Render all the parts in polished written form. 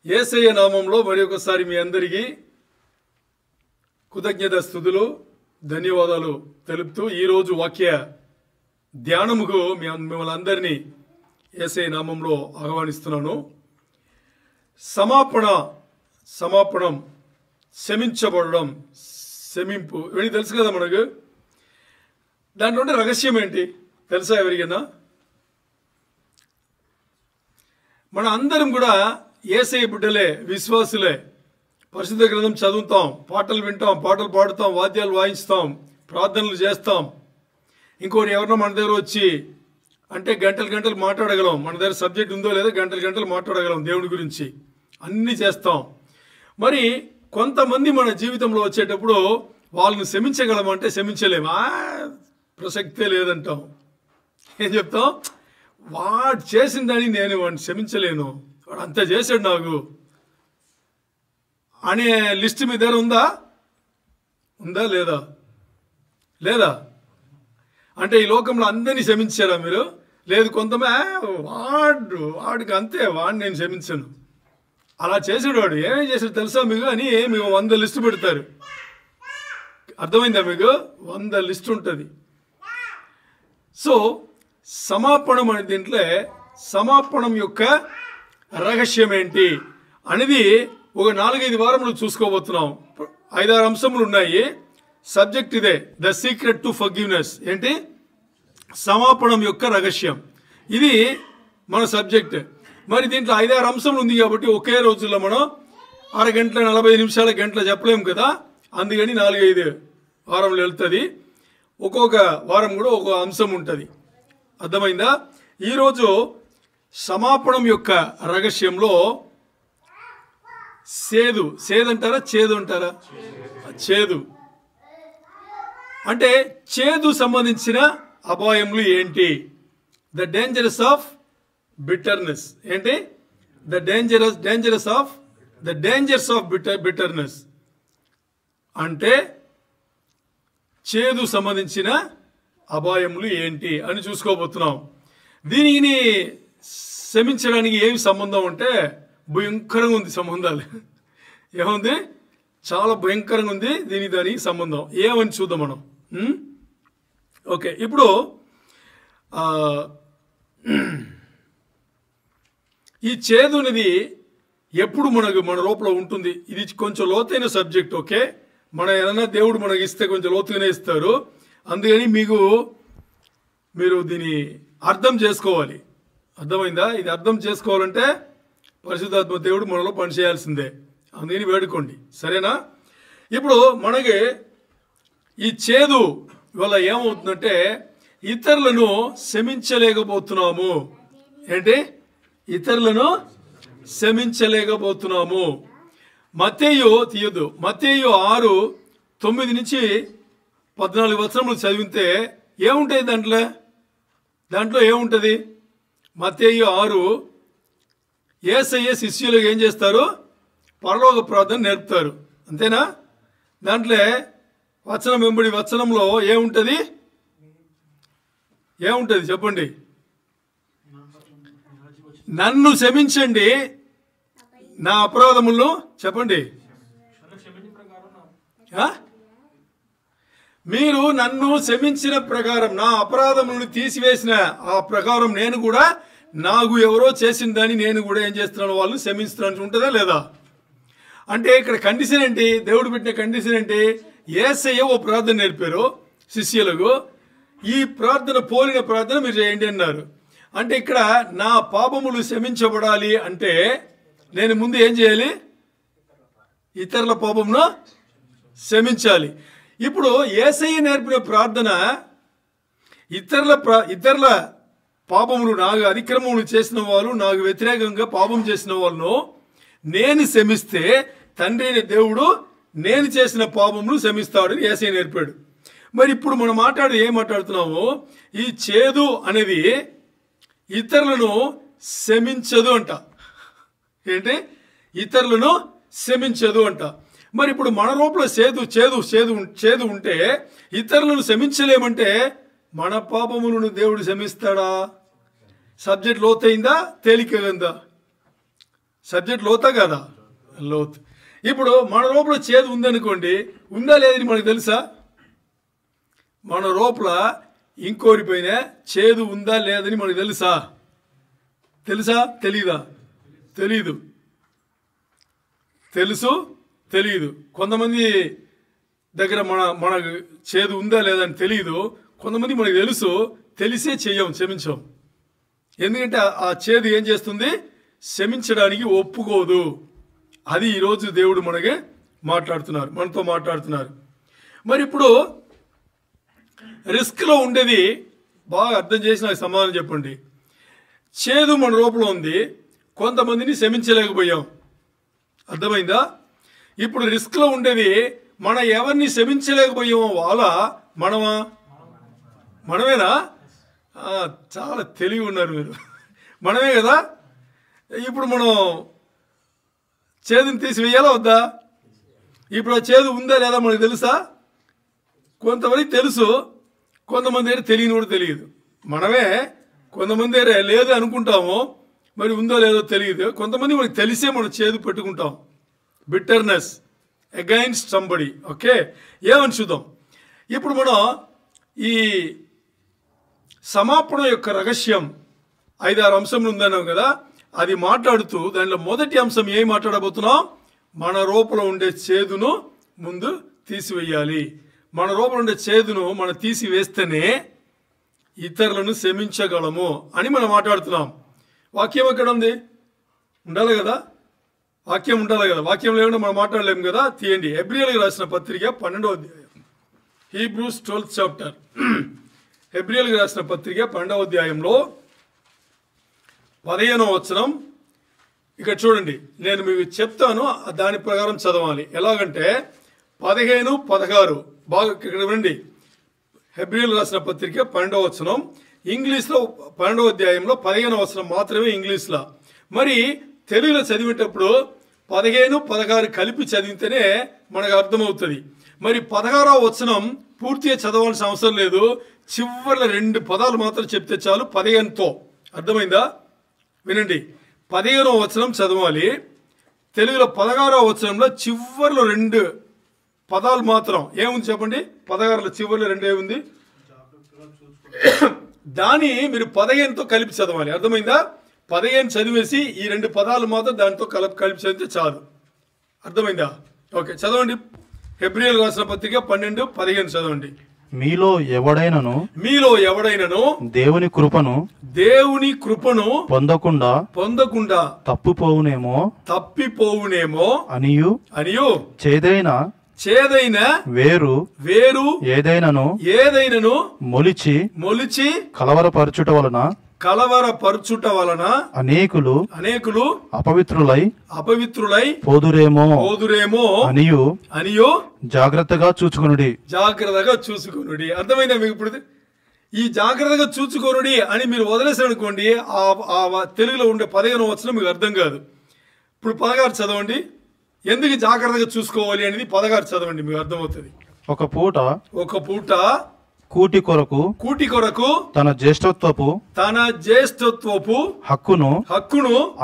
యేసయ్య నామంలో మరి ఒకసారి మీ అందరికీ కృతజ్ఞత స్తుతులు ధన్యవాదాలు తెలుపుతూ ఈరోజు వాక్య ధ్యానముకు మిమ్మల్ని అందరినీ యేసయ్య నామంలో ఆహ్వానిస్తున్నాను. సమాపణం శమించబడడం, శమింపు ఇవన్నీ తెలుసు కదా మనకు. దాంట్లో ఉండే రహస్యం ఏంటి తెలుసా ఎవరికైనా? మన అందరం కూడా యేసయ్య బిడ్డలే, విశ్వాసులే. పరిశుద్ధ గ్రంథం చదువుతాం, పాటలు వింటాం, పాటలు పాడుతాం, వాద్యాలు వాయిస్తాం, ప్రార్థనలు చేస్తాం. ఇంకోటి ఎవరన్నా మన దగ్గర వచ్చి అంటే గంటలు గంటలు మాట్లాడగలం. మన దగ్గర సబ్జెక్ట్ ఉందో లేదో గంటలు గంటలు మాట్లాడగలం దేవుడి గురించి, అన్నీ చేస్తాం. మరి కొంతమంది మన జీవితంలో వచ్చేటప్పుడు వాళ్ళని క్షమించగలమంటే క్షమించలేము, ప్రసక్తే లేదంటాం. ఏం చెప్తాం? వాడు చేసిందని నేను వాడిని క్షమించలేను, వాడు అంత చేశాడు నాకు అనే లిస్ట్ మీ దగ్గర ఉందా లేదా? అంటే ఈ లోకంలో అందరినీ క్షమించారా మీరు? లేదు, కొంతమంది వాడికి అంతే, వాడిని నేను క్షమించను, అలా చేసాడు, వాడు ఏమేం చేశాడు తెలుసా మీకు అని మీకు 100 లిస్టు పెడతారు. అర్థమైందా మీకు? 100 లిస్ట్ ఉంటుంది. సో సమాపణం అనే దీంట్లో సమాపణం యొక్క రహస్యం ఏంటి అనేది ఒక 4-5 వారములు చూసుకోబోతున్నాం. 5-6 అంశములు ఉన్నాయి. సబ్జెక్ట్ ఇదే, ద సీక్రెట్ టు ఫర్గివ్నెస్. ఏంటి? సమాపణం యొక్క రహస్యం. ఇది మన సబ్జెక్ట్. మరి దీంట్లో 5-6 అంశములు ఉంది కాబట్టి ఒకే రోజుల్లో మనం 6 గంటల 45 నిమిషాల గంటల చెప్పలేము కదా. అందుకని 4-5 వారములు వెళ్తుంది. ఒక్కొక్క వారం కూడా ఒక్కొక్క అంశం ఉంటుంది. అర్థమైందా? ఈరోజు సమాపణం యొక్క రహస్యంలో సేదు అంటారా, చేదు అంటారా? చేదు అంటే చేదు సంబంధించిన అపాయములు ఏంటి? The dangerous of bitterness. ఏంటి? ద డేంజర్స్ ఆఫ్ బిటర్నెస్ అంటే చేదు సంబంధించిన అపాయములు ఏంటి అని చూసుకోబోతున్నాం. దీనికి క్షమించడానికి ఏమి సంబంధం అంటే భయంకరంగా ఉంది సంబంధాలు. ఏముంది? చాలా భయంకరంగా ఉంది దానికి సంబంధం. ఏమని చూద్దాం మనం. ఓకే, ఇప్పుడు ఈ చేదు అనేది ఎప్పుడు మన లోపల ఉంటుంది. ఇది కొంచెం లోతైన సబ్జెక్ట్. ఓకే, ఏదైనా దేవుడు మనకి ఇస్తే కొంచెం లోతుగానే ఇస్తారు. అందుకని మీరు దీన్ని అర్థం చేసుకోవాలి. అర్థమైందా? ఇది అర్థం చేసుకోవాలంటే పరిశుద్ధాత్మ దేవుడు మనలో పనిచేయాల్సిందే. అందుకని వేడుకోండి, సరేనా? ఇప్పుడు మనకి ఈ చేదు వల్ల ఏమవుతుందంటే ఇతరులను క్షమించలేకపోతున్నాము. ఏంటి? ఇతరులను క్షమించలేకపోతున్నాము. మత్తయి 6:9-14 వచనములు చదివితే ఏముంటాయి దాంట్లో ఏముంటుంది? మత్తయి 6 యేసయ్య శిష్యులకు ఏం చేస్తారు? పరలోక ప్రార్థన నేర్పుతారు, అంతేనా? దాంట్లో వచనం వెంబడి వచనంలో ఏముంటుంది చెప్పండి. నన్ను క్షమించండి నా అపరాధములను, చెప్పండి. మీరు నన్ను క్షమించిన ప్రకారం, నా అపరాధములను తీసివేసిన ఆ ప్రకారం నేను కూడా నాకు ఎవరో చేసిన దాన్ని నేను కూడా ఏం చేస్తున్నాను, వాళ్ళు క్షమిస్తున్నాను. ఉంటుందా లేదా? అంటే ఇక్కడ కండిషన్ ఏంటి? దేవుడు పెట్టిన కండిషన్ ఏంటి? యేసయ్య ఓ ప్రార్థన నేర్పారు శిష్యులకు. ఈ ప్రార్థన పోలిన ప్రార్థన మీరు చేయండి అన్నారు. అంటే ఇక్కడ నా పాపములు క్షమించబడాలి అంటే నేను ముందు ఏం చేయాలి? ఇతరుల పాపమును క్షమించాలి. ఇప్పుడు యేసయ్య నేర్పిన ప్రార్థన ఇతరుల పాపములు, నాకు అతిక్రమములు చేసిన వాళ్ళు, నాకు వ్యతిరేకంగా పాపం చేసిన వాళ్ళను నేను క్షమిస్తే తండ్రి అయిన దేవుడు నేను చేసిన పాపములు క్షమిస్తాడు అని యేసయ్య నేర్పాడు. మరి ఇప్పుడు మనం ఏం మాట్లాడుతున్నాము? ఈ చేదు అనేది ఇతరులను క్షమించదు అంట. ఏంటి? ఇతరులను క్షమించదు అంట. మరి ఇప్పుడు మన లోపల చేదు ఉంటే ఇతరులను క్షమించలేమంటే మన పాపములను దేవుడు క్షమిస్తాడా? సబ్జెక్ట్ లోతైందా తేలికగా? సబ్జెక్ట్ లోతా కదా, లోతు. ఇప్పుడు మన లోపల చేదు ఉందనుకోండి, ఉందా లేదని మనకు తెలుసా? మన లోపల ఇంకోరిపైన చేదు ఉందా లేదని మనకు తెలుసా? తెలీదా? తెలీదు. తెలుసు, తెలియదు. కొంతమంది దగ్గర మనకు చేదు ఉందా లేదని తెలియదు, కొంతమంది మనకు తెలుసు, తెలిసే క్షమించం. ఎందుకంటే ఆ చేదు ఏం చేస్తుంది? క్షమించడానికి ఒప్పుకోదు. అది ఈరోజు దేవుడు మనతో మాట్లాడుతున్నారు. మరి ఇప్పుడు రిస్క్లో ఉండేది బాగా అర్థం చేసి నాకు సమాధానం చెప్పండి. చేదు మన లోపల ఉంది, కొంతమందిని క్షమించలేకపోయాం. అర్థమైందా? ఇప్పుడు రిస్క్లో ఉండేది మనం ఎవరిని క్షమించలేకపోయామో మనమేనా? చాలా తెలివి ఉన్నారు మీరు. మనమే కదా. ఇప్పుడు మనం చేదుని తీసివేయాలా వద్దా? ఇప్పుడు ఆ చేదు ఉందా లేదా మనకు తెలుసా? కొంతమందికి తెలుసు, కొంతమంది దగ్గర తెలియని కూడా తెలియదు. మనమే కొంతమంది దగ్గర లేదు అనుకుంటాము, మరి ఉందో లేదో తెలియదు. కొంతమంది మనకు తెలిసే మనం చేదు పెట్టుకుంటాం. Bitterness against somebody. ఓకే, ఏమని చూద్దాం. ఇప్పుడు మనం ఈ సమాపణ యొక్క రహస్యం 5-6 అంశంలు ఉందన్నాం కదా, అది మాట్లాడుతూ దానిలో మొదటి అంశం ఏం మాట్లాడబోతున్నాం? మన లోపల ఉండే చేదును ముందు తీసివేయాలి. మన లోపల ఉండే చేదును మనం తీసివేస్తేనే ఇతరులను క్షమించగలము అని మనం మాట్లాడుతున్నాం. వాక్యం ఎక్కడ ఉంది? ఉండాలి కదా, వాక్యం ఉండాలి కదా. వాక్యం లేకుండా మనం మాట్లాడలేము కదా. తీయండి, హెబ్రీయులకు రాసిన పత్రిక 12వ అధ్యాయం, హీబ్రూస్ 12th చాప్టర్. హెబ్రీయులకు రాసిన పత్రిక 12వ అధ్యాయంలో 15వ వచనం. ఇక్కడ చూడండి, నేను మీకు చెప్తాను, దాని ప్రకారం చదవాలి. ఎలాగంటే 15, 16 బాగా ఇక్కడ వినండి. హెబ్రీయులకు రాసిన పత్రిక 12వ వచనం ఇంగ్లీష్లో, 12వ అధ్యాయంలో 15వ వచనం మాత్రమే ఇంగ్లీష్లో. మరి తెలుగులో చదివేటప్పుడు 15, 16 కలిపి చదివితేనే మనకు అర్థమవుతుంది. మరి 16వ వచనం పూర్తిగా చదవాల్సిన అవసరం లేదు, చివరిలో 2 పదాలు మాత్రం చెప్తే చాలు 15తో. అర్థమైందా? వినండి, 15వ వచనం చదవాలి. తెలుగులో 16వ వచనంలో చివరిలో 2 పదాలు మాత్రం ఏముంది చెప్పండి? 16లో చివరిలో 2 ఏముంది? దాన్ని మీరు 15తో కలిపి చదవాలి. అర్థమైందా? 15 చదివేసి ఈ 2 పదాలు మాత్రం దాంతో కలిపి చదివితే చాలు. అర్థమైందా? ఓకే, చదవండి. హెబ్రీయులకు రాసిన పత్రిక 12, 15 చదవండి. మీలో ఎవడైనను దేవుని కృపను పొందకుండా తప్పిపోవునేమో అనియు చేదైన వేరు ఏదైనను మొలిచి కలవరపరచుట వలన అనేకులు అపవిత్రులై పోదురేమో అనియు జాగ్రత్తగా చూచుకొనుడి. అర్థమైందా మీకు? ఇప్పుడు ఈ జాగ్రత్తగా చూచుకొనుడి అని మీరు వదిలేసారు అనుకోండి, ఆ తెలుగులో ఉండే 15వ వచనం మీకు అర్థం కాదు. ఇప్పుడు 16 చదవండి. ఎందుకు జాగ్రత్తగా చూసుకోవాలి అనేది 16 చదవండి, మీకు అర్థమవుతుంది. ఒక పూట కూటి కొరకు తన జ్యేష్ఠత్వపు హక్కును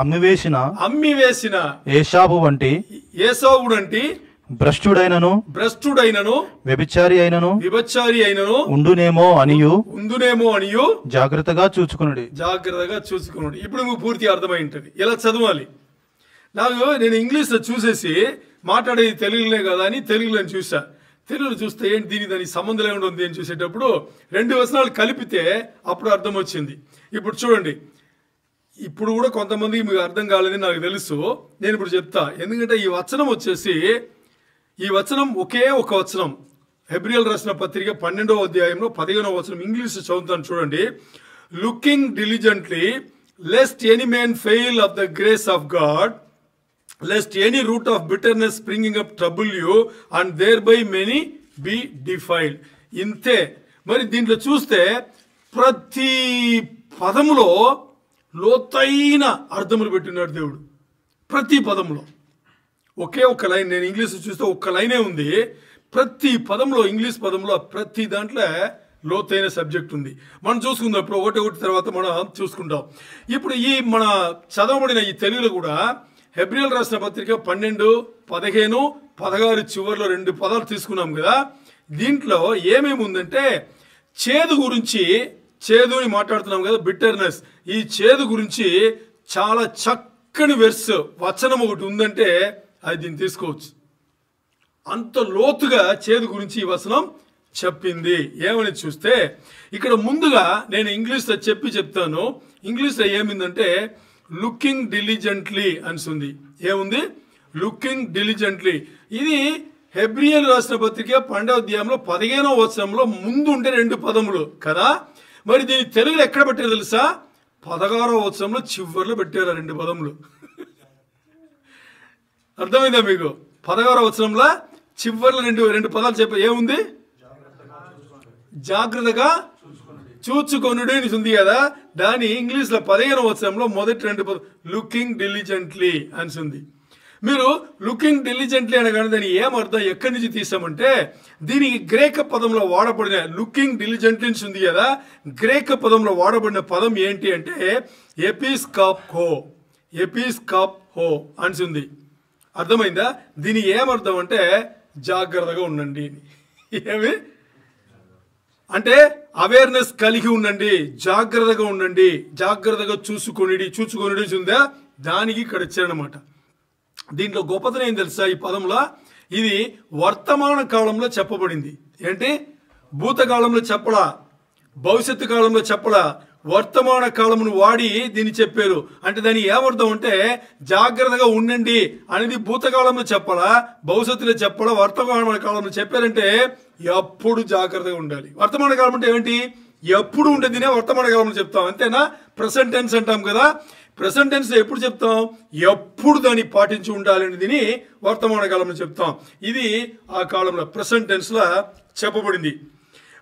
అమ్మివేసిన ఏసావు వంటి భ్రష్టుడైనను వ్యభిచారి అయినను ఉండునేమో అనియు జాగ్రత్తగా చూచుకునుడి. ఇప్పుడు మీకు పూర్తిగా అర్థమై ఉంటుంది. ఇలా చదవాలి. నేను ఇంగ్లీష్లో చూసేసి మాట్లాడేది తెలుగులోనే కదా అని తెలుగులో చూసా. తెలుగులో చూస్తే ఏంటి దీని దానికి సంబంధం ఏముంటుంది అని చూసేటప్పుడు 2 వచనాలు కలిపితే అప్పుడు అర్థం వచ్చింది. ఇప్పుడు చూడండి, ఇప్పుడు కూడా కొంతమందికి మీకు అర్థం కాలేదని నాకు తెలుసు. నేను ఇప్పుడు చెప్తా. ఎందుకంటే ఈ వచనం వచ్చేసి, ఈ వచనం ఒకే ఒక వచనం. హెబ్రీయులకు రాసిన పత్రిక 12వ అధ్యాయంలో 15వ వచనం ఇంగ్లీష్ చదువుతాను చూడండి. Looking diligently lest any man fail of the grace of God, lest any root of bitterness springing up trouble you and thereby many be defiled. ఇంతే. మరి దీంట్లో చూస్తే ప్రతి పదములో లోతైన అర్థములు పెట్టినాడు దేవుడు. ప్రతి పదంలో ఒకే ఒక లైన్. నేను ఇంగ్లీష్ చూస్తే ఒక్క లైనే ఉంది. ప్రతి పదంలో, ఇంగ్లీష్ పదంలో ప్రతి దాంట్లో లోతైన సబ్జెక్ట్ ఉంది. మనం చూసుకుందాం. ఇప్పుడు ఒకటి తర్వాత మనం చూసుకుంటాం. ఇప్పుడు ఈ మన చదవబడిన ఈ తెలుగులో కూడా హెబ్రీయులు రాసిన పత్రిక 12, 15, 16 చివరిలో 2 పదాలు తీసుకున్నాం కదా. దీంట్లో ఏమేమి ఉందంటే చేదు గురించి, చేదుని మాట్లాడుతున్నాం కదా, బిట్టర్నెస్. ఈ చేదు గురించి చాలా చక్కని వచనం ఒకటి ఉందంటే అది దీన్ని తీసుకోవచ్చు. అంత లోతుగా చేదు గురించి ఈ వచనం చెప్పింది. ఏమని చూస్తే ఇక్కడ ముందుగా నేను ఇంగ్లీష్లో చెప్తాను. ఇంగ్లీష్లో ఏమిందంటే లుకింగ్ డిలిజెంట్లీ అనిస్తుంది. ఏముంది? Looking diligently. ఇది హెబ్రీయులు రాసిన పత్రిక 12వ అధ్యాయంలో 15వ వచనంలో ముందు ఉంటే 2 పదములు కదా. మరి దీని తెలుగులో ఎక్కడ పెట్టారు తెలుసా? 16వ వచనంలో చివరిలో పెట్టారు 2 పదములు. అర్థమైందా మీకు? 16వ వచనంలో చివరిలో 2 పదాలు చెప్పారు. ఏముంది? జాగ్రత్తగా చూచుకొనుడి అని ఉంది కదా. దాని ఇంగ్లీష్లో 15వ వచనంలో మొదటి 2 పదాలు లుకింగ్ డిలిజెంట్లీ అని ఉంది. మీరు లుకింగ్ డిలిజెంట్లీ అనగానే దాని ఏమర్థం, ఎక్కడి నుంచి తీసామంటే దీనికి గ్రేక పదంలో వాడబడిన లుకింగ్ డిలిజెంట్లీ ఉంది కదా, గ్రేక పదంలో వాడబడిన పదం ఏంటి అంటే ఎపిస్కాప్హో, ఎపిస్కాప్హో అని ఉంది. అర్థమైందా? దీని ఏమర్థం అంటే జాగ్రత్తగా ఉండండి. ఏమి అంటే అవేర్నెస్ కలిగి ఉండండి, జాగ్రత్తగా ఉండండి, జాగ్రత్తగా చూసుకొనిడి ఉందా, దానికి ఇక్కడ ఇచ్చారనమాట. దీంట్లో గొప్పతనం ఏం తెలుసా? ఈ పదంలో ఇది వర్తమాన కాలంలో చెప్పబడింది. ఏంటి? భూతకాలంలో చెప్పలా, భవిష్యత్తు కాలంలో చెప్పలా, వర్తమాన కాలమును వాడి దీన్ని చెప్పారు. అంటే దాని ఏమర్థం అంటే జాగ్రత్తగా ఉండండి అనేది భూతకాలంలో చెప్పాలా, భవిష్యత్తులో చెప్పాలా, వర్తమాన కాలంలో చెప్పారంటే ఎప్పుడు జాగ్రత్తగా ఉండాలి. వర్తమాన కాలం అంటే ఏంటి? ఎప్పుడు ఉండేదినే వర్తమాన కాలంలో చెప్తాం, అంతేనా? ప్రెసెంట్ టెన్స్ అంటాం కదా. ప్రెసెంట్ టెన్స్ ఎప్పుడు చెప్తాం? ఎప్పుడు దాన్ని పాటించి ఉండాలని దీని వర్తమాన కాలంలో చెప్తాం. ఇది ఆ కాలంలో ప్రెసెంట్ టెన్స్లో చెప్పబడింది.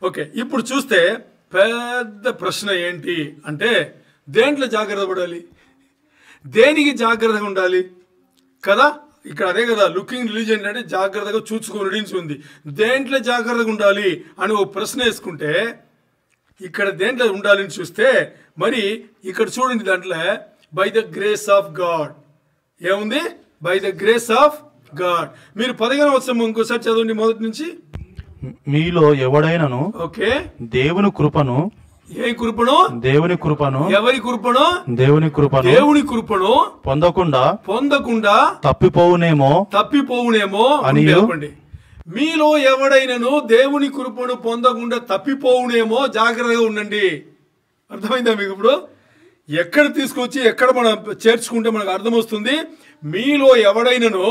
ఓకే, ఇప్పుడు చూస్తే పెద్ద ప్రశ్న ఏంటి అంటే దేంట్లో జాగ్రత్త పడాలి, దేనికి జాగ్రత్తగా ఉండాలి కదా. ఇక్కడ అదే కదా లుకింగ్ డిలిజెంట్ అంటే జాగ్రత్తగా చూసుకొని ఉంది. దేంట్లో జాగ్రత్తగా ఉండాలి అని ఓ ప్రశ్న వేసుకుంటే ఇక్కడ దేంట్లో ఉండాలని చూస్తే మరి ఇక్కడ చూడండి, దాంట్లో by the grace of God ఏముంది? By the grace of God. మీరు 15వ వచనం ఇంకోసారి చదవండి మొదటి నుంచి. మీలో ఎవడైనను ఓకే దేవుని కృపను, ఏ కృపను? దేవుని కృపను. ఎవరి కృపను? దేవుని కృపను. దేవుని కృపను పొందకుండా తప్పిపోవునేమో అని చెప్పండి. మీలో ఎవడైనను దేవుని కృపను పొందకుండా తప్పిపోవునేమో జాగ్రత్తగా ఉండండి. అర్థమైందా మీకు? ఇప్పుడు ఎక్కడ తీసుకొచ్చి ఎక్కడ మనం చేర్చుకుంటే మనకు అర్థం వస్తుంది. మీలో ఎవడైనను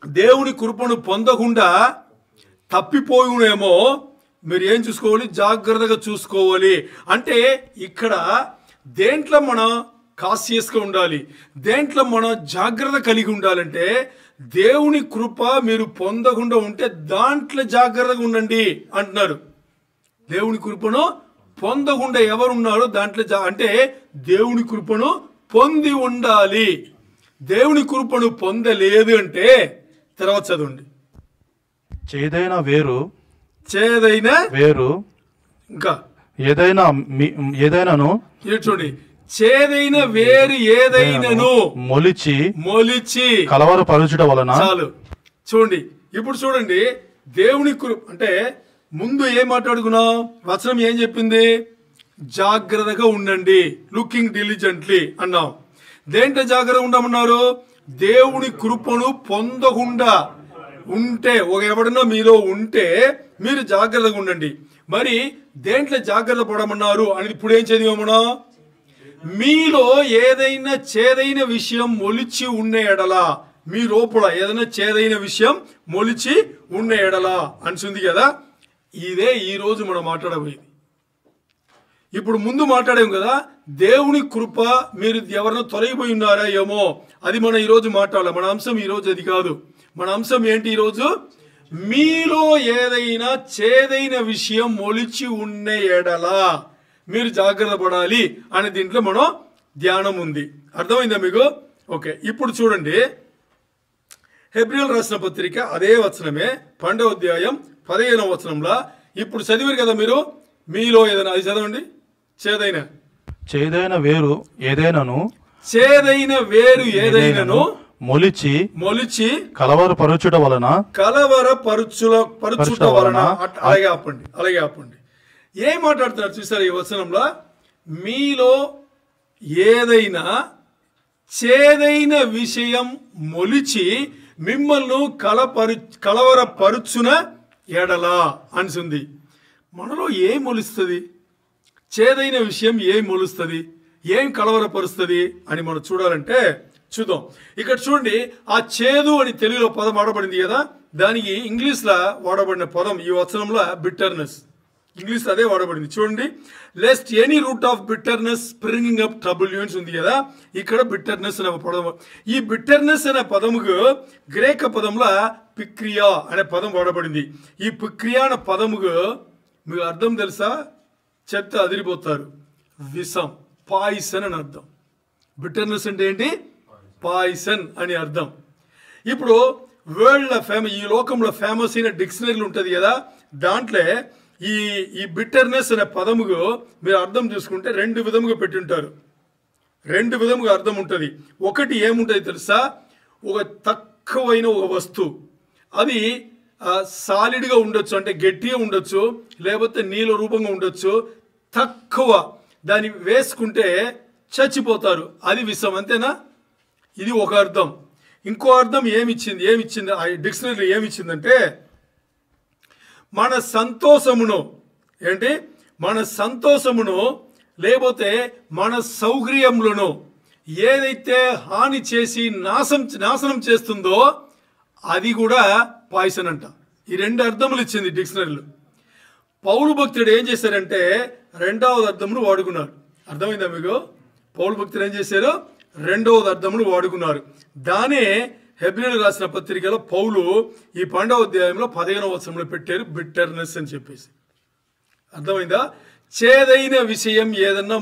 దేవుని కృపను పొందకుండా తప్పిపోవునేమో మీరు ఏం చూసుకోవాలి? జాగ్రత్తగా చూసుకోవాలి. అంటే ఇక్కడ దేంట్లో మనం కాన్షియస్గా ఉండాలి, దేంట్లో మనం జాగ్రత్త కలిగి ఉండాలంటే దేవుని కృప మీరు పొందకుండా ఉంటే దాంట్లో జాగ్రత్తగా ఉండండి అంటున్నారు. దేవుని కృపను పొందకుండా ఎవరున్నారో దాంట్లో అంటే దేవుని కృపను పొంది ఉండాలి. దేవుని కృపను పొందలేదు అంటే తర్వాత చదవండి. చేదైన వేరు ఇంకా ఏదైనాను చూడండి, చేదైన వేరు ఏదైనాను మొలిచి కలవరపరచుట వలన. చాలు చూడండి. ఇప్పుడు చూడండి, దేవుని కృప అంటే ముందు ఏం మాట్లాడుకున్నాం? వచనం ఏం చెప్పింది? జాగ్రత్తగా ఉండండి, లుకింగ్ డిలిజెంట్లీ అన్నాం. దేంట్లో జాగ్రత్తగా ఉండమన్నారు? దేవుని కృపను పొందకుండా ఉంటే, ఎవడన్నా మీలో ఉంటే మీరు జాగ్రత్తగా ఉండండి. మరి దేంట్లో జాగ్రత్త పడమన్నారు అనేది ఇప్పుడు ఏం చదివామన్నా? మీలో ఏదైనా చేదైన విషయం మొలిచి ఉన్న ఎడలా, మీ లోపల ఏదైనా చేదైన విషయం మొలిచి ఉన్న ఎడలా అనిసింది కదా. ఇదే ఈరోజు మనం మాట్లాడబోయేది. ఇప్పుడు ముందు మాట్లాడాం కదా, దేవుని కృప మీరు ఎవరైనా తొలగిపోయి ఉన్నారా ఏమో, అది మనం ఈరోజు మాట్లాడాలి. మన అంశం ఈరోజు అది కాదు. మన అంశం ఏంటి ఈరోజు? మీలో ఏదైనా చేదైన విషయం మొలిచి ఉన్న ఎడలా మీరు జాగ్రత్త పడాలి అనే దీంట్లో మనం ధ్యానం ఉంది. అర్థమైందా మీకు? ఓకే, ఇప్పుడు చూడండి, హెబ్రీయులు రాసిన పత్రిక అదే వచనమే 12వ అధ్యాయం 15వ వచనంలో ఇప్పుడు చదివారు కదా మీరు. మీలో ఏదైనా, అది చదవండి. చేదైన వేరు ఏదైనాను మొలిచి కలవరపరచుట వలన పరుచుట వలన. అలాగే ఆపండి. ఏం మాట్లాడుతున్నారు చూసారు ఈ వచనంలో? మీలో ఏదైనా చేదైన విషయం మొలిచి మిమ్మల్ని కలవరపరుచున ఎడలా అనిసింది. మనలో ఏం మొలుస్తుంది? చేదైన విషయం ఏం మొలుస్తుంది, ఏం కలవరపరుస్తుంది అని మనం చూడాలంటే చూద్దాం. ఇక్కడ చూడండి, ఆ చేదు అని తెలుగులో పదం వాడబడింది కదా, దానికి ఇంగ్లీష్లో వాడబడిన పదం ఈ వచనంలో బిట్టర్నెస్. ఇంగ్లీష్ అదే వాడబడింది. చూడండి, lest any root of bitterness springing up trouble యూన్స్ ఉంది కదా, ఇక్కడ బిట్టర్నెస్ అనే పదం. ఈ బిట్టర్నెస్ అనే పదముకు గ్రేక పదంలో పిక్రియా అనే పదం వాడబడింది. ఈ పిక్రియా అనే పదముకు మీకు అర్థం తెలుసా? చెప్తే అదిరిపోతారు. విషం, పాయిసన్ అని అర్థం. బిట్టర్నెస్ అంటే ఏంటి? పాయిసన్ అని అర్థం. ఇప్పుడు వరల్డ్లో ఈ లోకంలో ఫేమస్ అయిన డిక్షనరీలు ఉంటుంది కదా, దాంట్లో ఈ బిట్టర్నెస్ అనే పదముకు మీరు అర్థం చూసుకుంటే రెండు విధముగా పెట్టుంటారు. రెండు విధముగా అర్థం ఉంటుంది. ఒకటి ఏముంటుంది తెలుసా? ఒక తక్కువైన ఒక వస్తువు, అది సాలిడ్గా ఉండొచ్చు, అంటే గట్టిగా ఉండొచ్చు, లేకపోతే నీళ్ళ రూపంగా ఉండొచ్చు. తక్కువ దాన్ని వేసుకుంటే చచ్చిపోతారు, అది విషం. అంతేనా? ఇది ఒక అర్థం. ఇంకో అర్థం ఏమిచ్చింది ఆ డిక్షనరీ ఏమిచ్చిందంటే, మన సంతోషమును లేకపోతే మన సౌకర్యములను ఏదైతే హాని చేసి నాశనం చేస్తుందో అది కూడా పాయిసన్ అంట. ఈ రెండు అర్థములు ఇచ్చింది డిక్షనరీలో. పౌలు భక్తుడు ఏం చేశారంటే రెండవది అర్థమును వాడుకున్నారు. అర్థమైందా మీకు? పౌలు భక్తుడు ఏం చేశారు? రెండవది అర్థమును వాడుకున్నారు. దానే హెబ్రీయులకు రాసిన పత్రికలో పౌలు ఈ 12వ అధ్యాయంలో 15వ వచనంలో పెట్టారు, బిట్టర్నెస్ అని చెప్పేసి. అర్థమైందా? చేదైన విషయం ఏదన్నా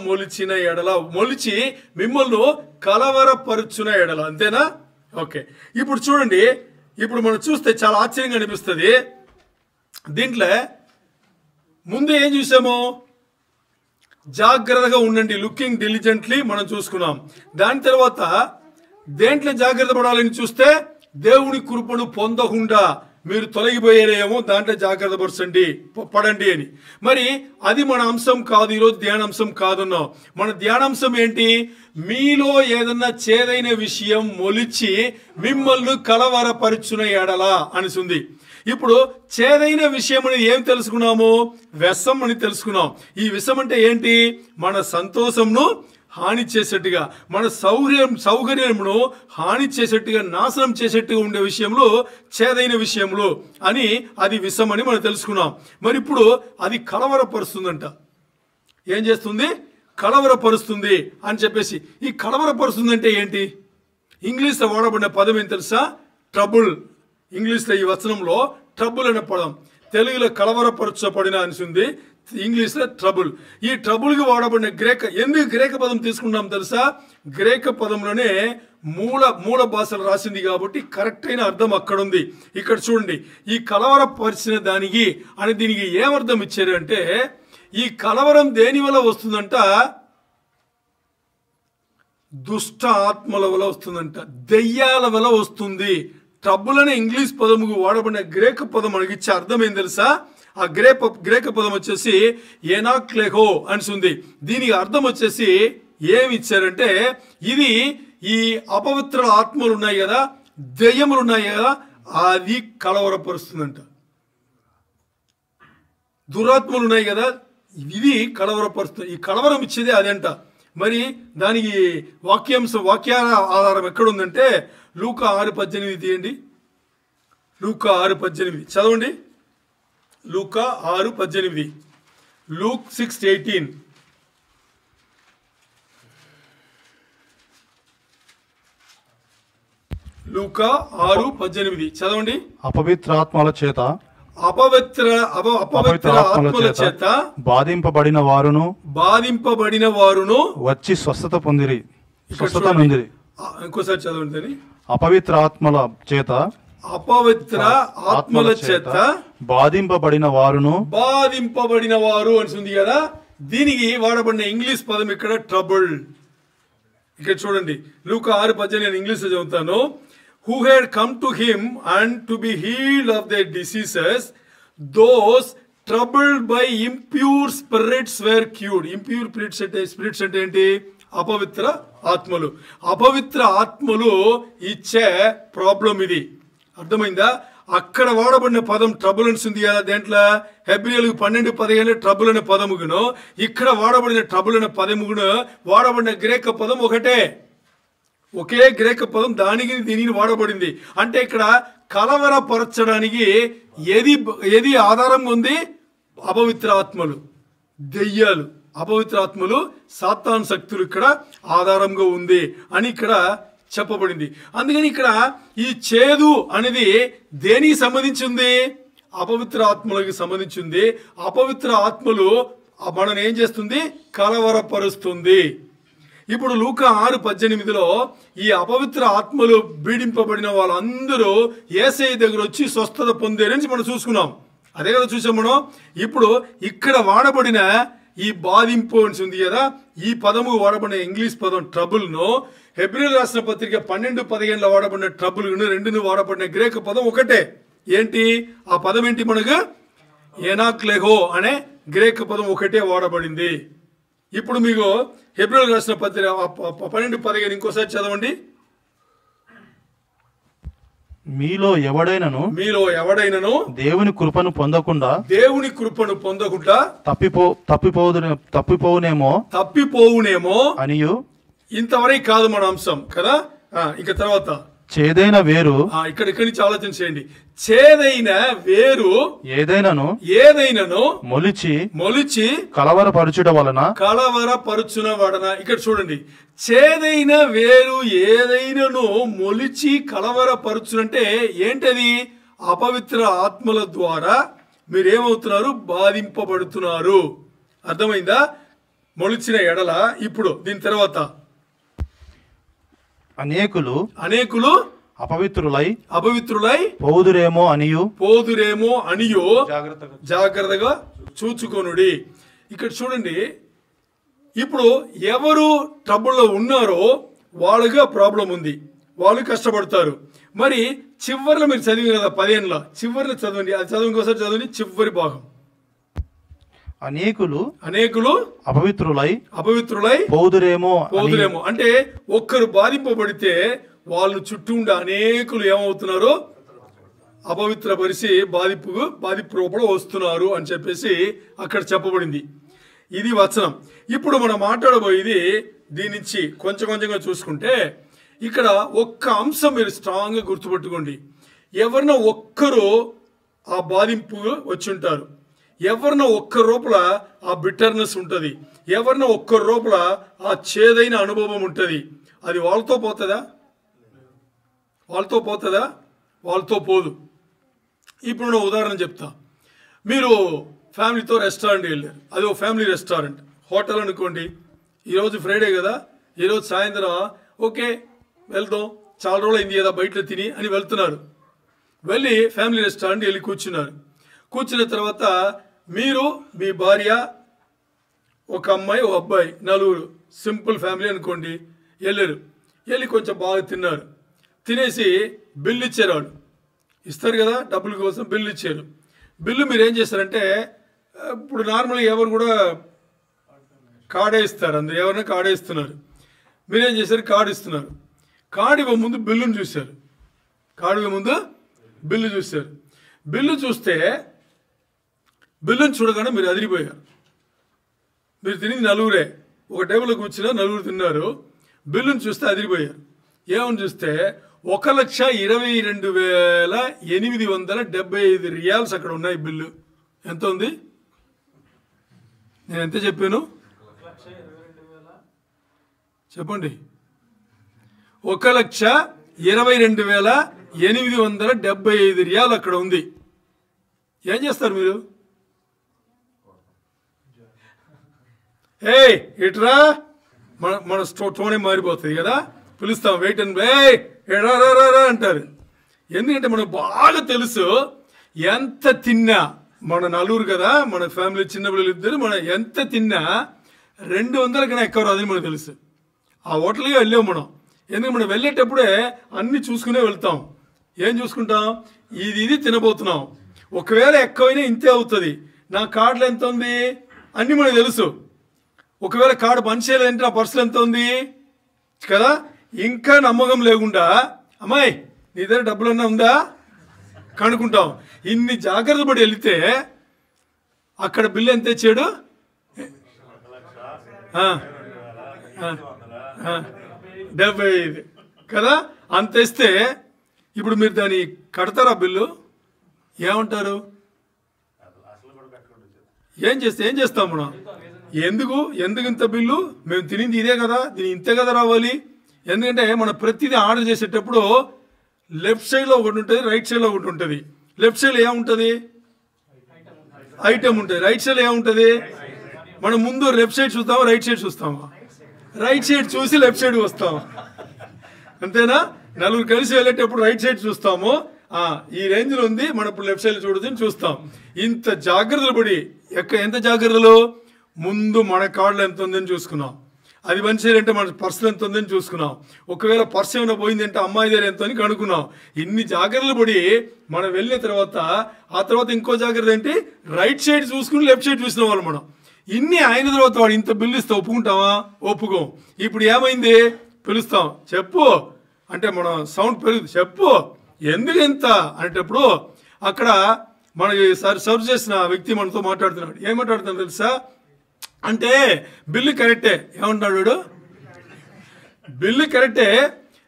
మొలిచి మిమ్మల్ని కలవరపరుచున ఎడల. అంతేనా? ఓకే. ఇప్పుడు చూడండి, ఇప్పుడు మనం చూస్తే చాలా ఆశ్చర్యంగా అనిపిస్తుంది. దీంట్లో ముందు ఏం చూసాము? జాగ్రత్తగా ఉండండి, లుకింగ్ డిలిజెంట్లీ మనం చూసుకున్నాం. దాని తర్వాత దేంట్లో జాగ్రత్త పడాలని చూస్తే దేవుని కృపను పొందకుండా మీరు తొలగిపోయారేమో దాంట్లో జాగ్రత్త పడండి అని. మరి అది మన అంశం కాదు, ఈరోజు ధ్యానాంశం కాదున్నాం. మన ధ్యానాంశం ఏంటి? మీలో ఏదన్నా చేదైన విషయం మొలిచి మిమ్మల్ని కలవరపరుచున ఎడలా అనిసింది. ఇప్పుడు చేదైన విషయం అనేది ఏం తెలుసుకున్నాము? విషం అని తెలుసుకున్నాం. ఈ విషం అంటే ఏంటి? మన సంతోషంను హాని చేసేట్టుగా, మన సౌకర్యమును హాని చేసేట్టుగా, నాశనం చేసేట్టుగా ఉండే విషయంలో చేదైన విషయములు అని, అది విషం అని మనం తెలుసుకున్నాం. మరి ఇప్పుడు అది కలవరపరుస్తుందంట. ఏం చేస్తుంది? కలవరపరుస్తుంది అని చెప్పేసి. ఈ కలవరపరుస్తుంది అంటే ఏంటి? ఇంగ్లీష్లో వాడబడిన పదం ఏం తెలుసా? ట్రబుల్. ఇంగ్లీష్లో ఈ వచనంలో ట్రబుల్ అనే పదం, తెలుగులో కలవరపరచబడిన అనిసింది, ఇంగ్లీష్లో ట్రబుల్. ఈ ట్రబుల్కి వాడబడిన ఎందుకు గ్రేక పదం తీసుకున్నాం తెలుసా? గ్రేక పదంలోనే మూల భాషలు రాసింది కాబట్టి కరెక్ట్ అయిన అర్థం అక్కడ ఉంది. ఇక్కడ చూడండి, ఈ కలవరపరిచిన దానికి అని దీనికి ఏమర్థం ఇచ్చారు అంటే, ఈ కలవరం దేని వల్ల వస్తుందంట? దుష్ట ఆత్మల వల్ల వస్తుందంట, దెయ్యాల వల్ల వస్తుంది. ట్రబుల్ అనే ఇంగ్లీష్ పదముకు వాడబడిన గ్రేక పదం మనకి ఇచ్చే అర్థం ఏం తెలుసా? ఆ గ్రేక పదం వచ్చేసి ఎనాక్లెహో అని ఉంది. దీనికి అర్థం వచ్చేసి ఏమి ఇచ్చారంటే, ఇది ఈ అపవిత్ర ఆత్మలు ఉన్నాయి కదా, దెయ్యములు ఉన్నాయి కదా, అది కలవరపరుస్తుందంట. దురాత్మలు ఉన్నాయి కదా, ఇది కలవరపరుస్తుంది. ఈ కలవరం ఇచ్చేదే అదంట. మరి దానికి వాక్యాల ఆధారం ఎక్కడుందంటే లూకా 6:18 తీయండి. లూకా 6:18 చదవండి. లూకా 6:18. లూక్ 6:18. లూకా 6:18 చదవండి. అపవిత్రాత్మల చేత బాధింపబడిన వారును వచ్చి స్వస్థత పొందిరి. ఇంకోసారి చదవండి. అపవిత్ర ఆత్మల చేత బాధింపబడిన వారు అని కదా. దీనికి వాడబడిన ఇంగ్లీష్ పదం ఇక్కడ ట్రబుల్. ఇక్కడ చూడండి, లూకా 6:18 నేను ఇంగ్లీష్ లో చదువుతాను. who had come to him and to be healed of their diseases, those troubled by impure spirits were cured. Impure spirits అంటే ఏంటి? అపవిత్ర ఆత్మలు. అపవిత్ర ఆత్మలు ఇచ్చే ప్రాబ్లం ఇది. అర్థమైందా? అక్కడ వాడబడిన పదం ట్రబులెన్స్ ఉంది కదా, దేంట్లో హెబ్రీయులకు 12:15 ట్రబుల్ అనే పదముగును, ఇక్కడ వాడబడిన ట్రబుల్ అనే పదముగును వాడబడిన గ్రీక్ పదం ఒకటే. ఒకే గ్రీక్ పదం దానికి దీనిని వాడబడింది. అంటే ఇక్కడ కలవరపరచడానికి ఏది ఆధారంగా ఉంది? అపవిత్ర ఆత్మలు, దెయ్యాలు, అపవిత్ర ఆత్మలు, సాతాను శక్తులు ఇక్కడ ఆధారంగా ఉంది అని ఇక్కడ చెప్పబడింది. అందుకని ఇక్కడ ఈ చేదు అనేది దేనికి సంబంధించింది? అపవిత్ర ఆత్మలకు సంబంధించింది. అపవిత్ర ఆత్మలు మనల్ని ఏం చేస్తుంది? కలవరపరుస్తుంది. ఇప్పుడు లూకా 6:18 ఈ అపవిత్ర ఆత్మలు పీడింపబడిన వాళ్ళందరూ యేసయ్య దగ్గర వచ్చి స్వస్థత పొందారని మనం చూసుకున్నాం. అదే కదా చూసాం మనం. ఇప్పుడు ఇక్కడ వాడబడిన ఈ బాధింపు ఉంది కదా, ఈ పదము వాడబడిన ఇంగ్లీష్ పదం ట్రబుల్ను, హెబ్రీయులకు రాసిన పత్రిక 12:15 వాడబడిన ట్రబుల్ను, రెండును వాడబడిన గ్రీక్ పదం ఒకటే. ఏంటి ఆ పదం? ఏంటి మనకు? ఎనాక్లెహో అనే గ్రీక్ పదం ఒకటే వాడబడింది. ఇప్పుడు మీకు హెబ్రీయులకు రాసిన పత్రిక 12:15 ఇంకోసారి చదవండి. మీలో ఎవడైనను దేవుని కృపను పొందకుండా తప్పిపోవునేమో అనియు. ఇంతవరకు కాదు మన అంశం కదా. ఇక తర్వాత చేదైన వేరు. ఇక్కడి నుంచి ఆలోచన చేయండి. చేదైన వేరు ఏదైనను మొలిచి కలవరపరచుట వలన. ఇక్కడ చూడండి, చేదైన వేరు ఏదైనను మొలిచి కలవరపరచునంటే ఏంటది? అపవిత్ర ఆత్మల ద్వారా మీరేమవుతున్నారు? బాధింపబడుతున్నారు. అర్థమైందా? మొలిచిన ఎడల. ఇప్పుడు దీని తర్వాత అనేకులు అపవిత్రులై పోదురేమో అనియు జాగ్రత్తగా చూచుకొనుడి. ఇక్కడ చూడండి, ఇప్పుడు ఎవరు ట్రబుల్లో ఉన్నారో వాళ్ళుగా ప్రాబ్లం ఉంది, వాళ్ళు కష్టపడతారు. మరి చివరిలో మీరు చదివి కదా 15 చివరిలో చదవండి, అది చదువు ఇంకోసారి చదవండి. చివరి భాగం, అనేకులు అపవిత్రులై పోదురేమో. అంటే ఒక్కరు బాధింపబడితే వాళ్ళు చుట్టూ ఉండే అనేకులు ఏమవుతున్నారు? అపవిత్రపరిచి బాధిపు రూపంలో వస్తున్నారు అని చెప్పేసి అక్కడ చెప్పబడింది. ఇది వచనం. ఇప్పుడు మనం మాట్లాడబోయేది దీని నుంచి కొంచెంగా చూసుకుంటే, ఇక్కడ ఒక్క అంశం మీరు స్ట్రాంగ్గా గుర్తుపెట్టుకోండి. ఎవరినో ఒక్కరు ఆ బాధింపు వచ్చి ఉంటారు, ఎవరినో ఒక్క రూపల ఆ బిటర్నెస్ ఉంటుంది, ఎవరినో ఒక్క రూపల ఆ చేదైన అనుభవం ఉంటుంది. అది వాళ్ళతో పోతుందా? వాళ్ళతో పోదు. ఇప్పుడు నేను ఉదాహరణ చెప్తా. మీరు ఫ్యామిలీతో రెస్టారెంట్కి వెళ్ళారు, అది ఒక ఫ్యామిలీ రెస్టారెంట్, హోటల్ అనుకోండి. ఈరోజు ఫ్రైడే కదా, ఈరోజు సాయంత్రం ఓకే వెళ్దాం, చాలా రోజులు అయింది కదా బయటలో తిని అని వెళ్తున్నారు. వెళ్ళి ఫ్యామిలీ రెస్టారెంట్ వెళ్ళి కూర్చున్న తర్వాత మీరు, మీ భార్య, ఒక అమ్మాయి, ఒక అబ్బాయి, నలుగురు, సింపుల్ ఫ్యామిలీ అనుకోండి. వెళ్ళి కొంచెం బాగా తిన్నారు. తినేసి బిల్లు ఇచ్చారు. వాళ్ళు ఇస్తారు కదా డబ్బుల కోసం, బిల్లు ఇచ్చారు. బిల్లు మీరు ఏం చేస్తారంటే, ఇప్పుడు నార్మల్గా ఎవరు కూడా కార్డే ఇస్తారు, అందరు ఎవరైనా కార్డే ఇస్తున్నారు. మీరేం చేశారు? కార్డు ఇస్తున్నారు. కార్డు ఇవ్వ ముందు బిల్లును చూశారు. బిల్లు చూస్తే బిల్లును చూడగానే మీరు అదిరిపోయారు. మీరు తినేది నలుగురే, ఒక టేబుల్లో కూర్చున్నా నలుగురు తిన్నారు. బిల్లును చూస్తే అదిరిపోయారు. ఏమని చూస్తే 1,22,875 రియాల్స్ అక్కడ ఉన్నాయి. బిల్లు ఎంత ఉంది? నేను ఎంత చెప్పాను చెప్పండి? 1,22,875 రియాలు అక్కడ ఉంది. ఏం చేస్తారు మీరు? ఇట్రా, మన టోనే మారిపోతుంది కదా, పిలుస్తాం, వెయిట్ అండ్ ఎడా అంటారు. ఎందుకంటే మనకు బాగా తెలుసు ఎంత తిన్నా, మన నలుగురు కదా, మన ఫ్యామిలీ చిన్న పిల్లలు ఇద్దరు, మనం ఎంత తిన్నా 200 కన్నా ఎక్కువ రాదని మనకు తెలుసు. ఆ హోటల్గా వెళ్ళాము మనం, ఎందుకంటే మనం వెళ్ళేటప్పుడే అన్ని చూసుకునే వెళ్తాం. ఏం చూసుకుంటాం? ఇది తినబోతున్నాం. ఒకవేళ ఎక్కువైనా ఇంతే అవుతుంది. నా కార్డులో ఎంత ఉంది అన్నీ మనకు తెలుసు. ఒకవేళ కార్డు పనిచేయలేదంటే నా పర్సులో ఎంత ఉంది కదా. ఇంకా నమ్మకం లేకుండా అమ్మాయి నీ దగ్గర డబ్బులన్నా ఉందా కనుక్కుంటాం. ఇన్ని జాగ్రత్త పడి వెళితే అక్కడ బిల్లు ఎంత ఇచ్చాడు? 75 కదా. అంత ఇస్తే ఇప్పుడు మీరు దాన్ని కడతారా బిల్లు? ఏమంటారు? ఏం చేస్తాం మనం? ఎందుకు ఇంత బిల్లు? మేము తినింది ఇదే కదా, దీని ఇంతే కదా రావాలి. ఎందుకంటే మనం ప్రతిదీ ఆర్డర్ చేసేటప్పుడు లెఫ్ట్ సైడ్లో ఒకటి ఉంటుంది, రైట్ సైడ్లో ఒకటి ఉంటుంది. లెఫ్ట్ సైడ్ ఏముంటుంది? ఐటమ్ ఉంటుంది. రైట్ సైడ్ ఏముంటుంది? మనం ముందు లెఫ్ట్ సైడ్ చూస్తామా, రైట్ సైడ్ చూస్తామా? రైట్ సైడ్ చూసి లెఫ్ట్ సైడ్ వస్తాం. అంతేనా? నలుగురు కలిసి వెళ్ళేటప్పుడు రైట్ సైడ్ చూస్తాము. ఈ రేంజ్లో ఉంది, మనం ఇప్పుడు లెఫ్ట్ సైడ్ చూడదని చూస్తాం. ఇంత జాగ్రత్తలు పడి ఎంత జాగ్రత్తలు? ముందు మన కార్డులో ఎంత ఉందని చూసుకున్నాం. అది మంచిదంటే మన పర్సులు ఎంత ఉందని చూసుకున్నాం. ఒకవేళ పర్సు ఏమైనా పోయిందంటే అమ్మాయి దగ్గర ఎంత అని కనుక్కున్నాం. ఇన్ని జాగ్రత్తలు పడి మనం వెళ్ళిన తర్వాత ఆ తర్వాత ఇంకో జాగ్రత్త ఏంటి? రైట్ సైడ్ చూసుకుని లెఫ్ట్ సైడ్ చూసిన వాళ్ళు మనం. ఇన్ని అయిన తర్వాత వాడు ఇంత బిల్లు ఇస్తే ఒప్పుకుంటావా? ఒప్పుకోం. ఇప్పుడు ఏమైంది? పిలుస్తాం, చెప్పు అంటే మనం సౌండ్ పెరుగు, చెప్పు ఎందుకు ఎంత అనేటప్పుడు అక్కడ మనకి సర్వ్ చేసిన వ్యక్తి మనతో మాట్లాడుతున్నాడు. ఏం మాట్లాడుతున్నాడు తెలుసా? అంటే బిల్లు కరెక్టే. ఏమంటున్నాడు వాడు? బిల్లు కరెక్టే,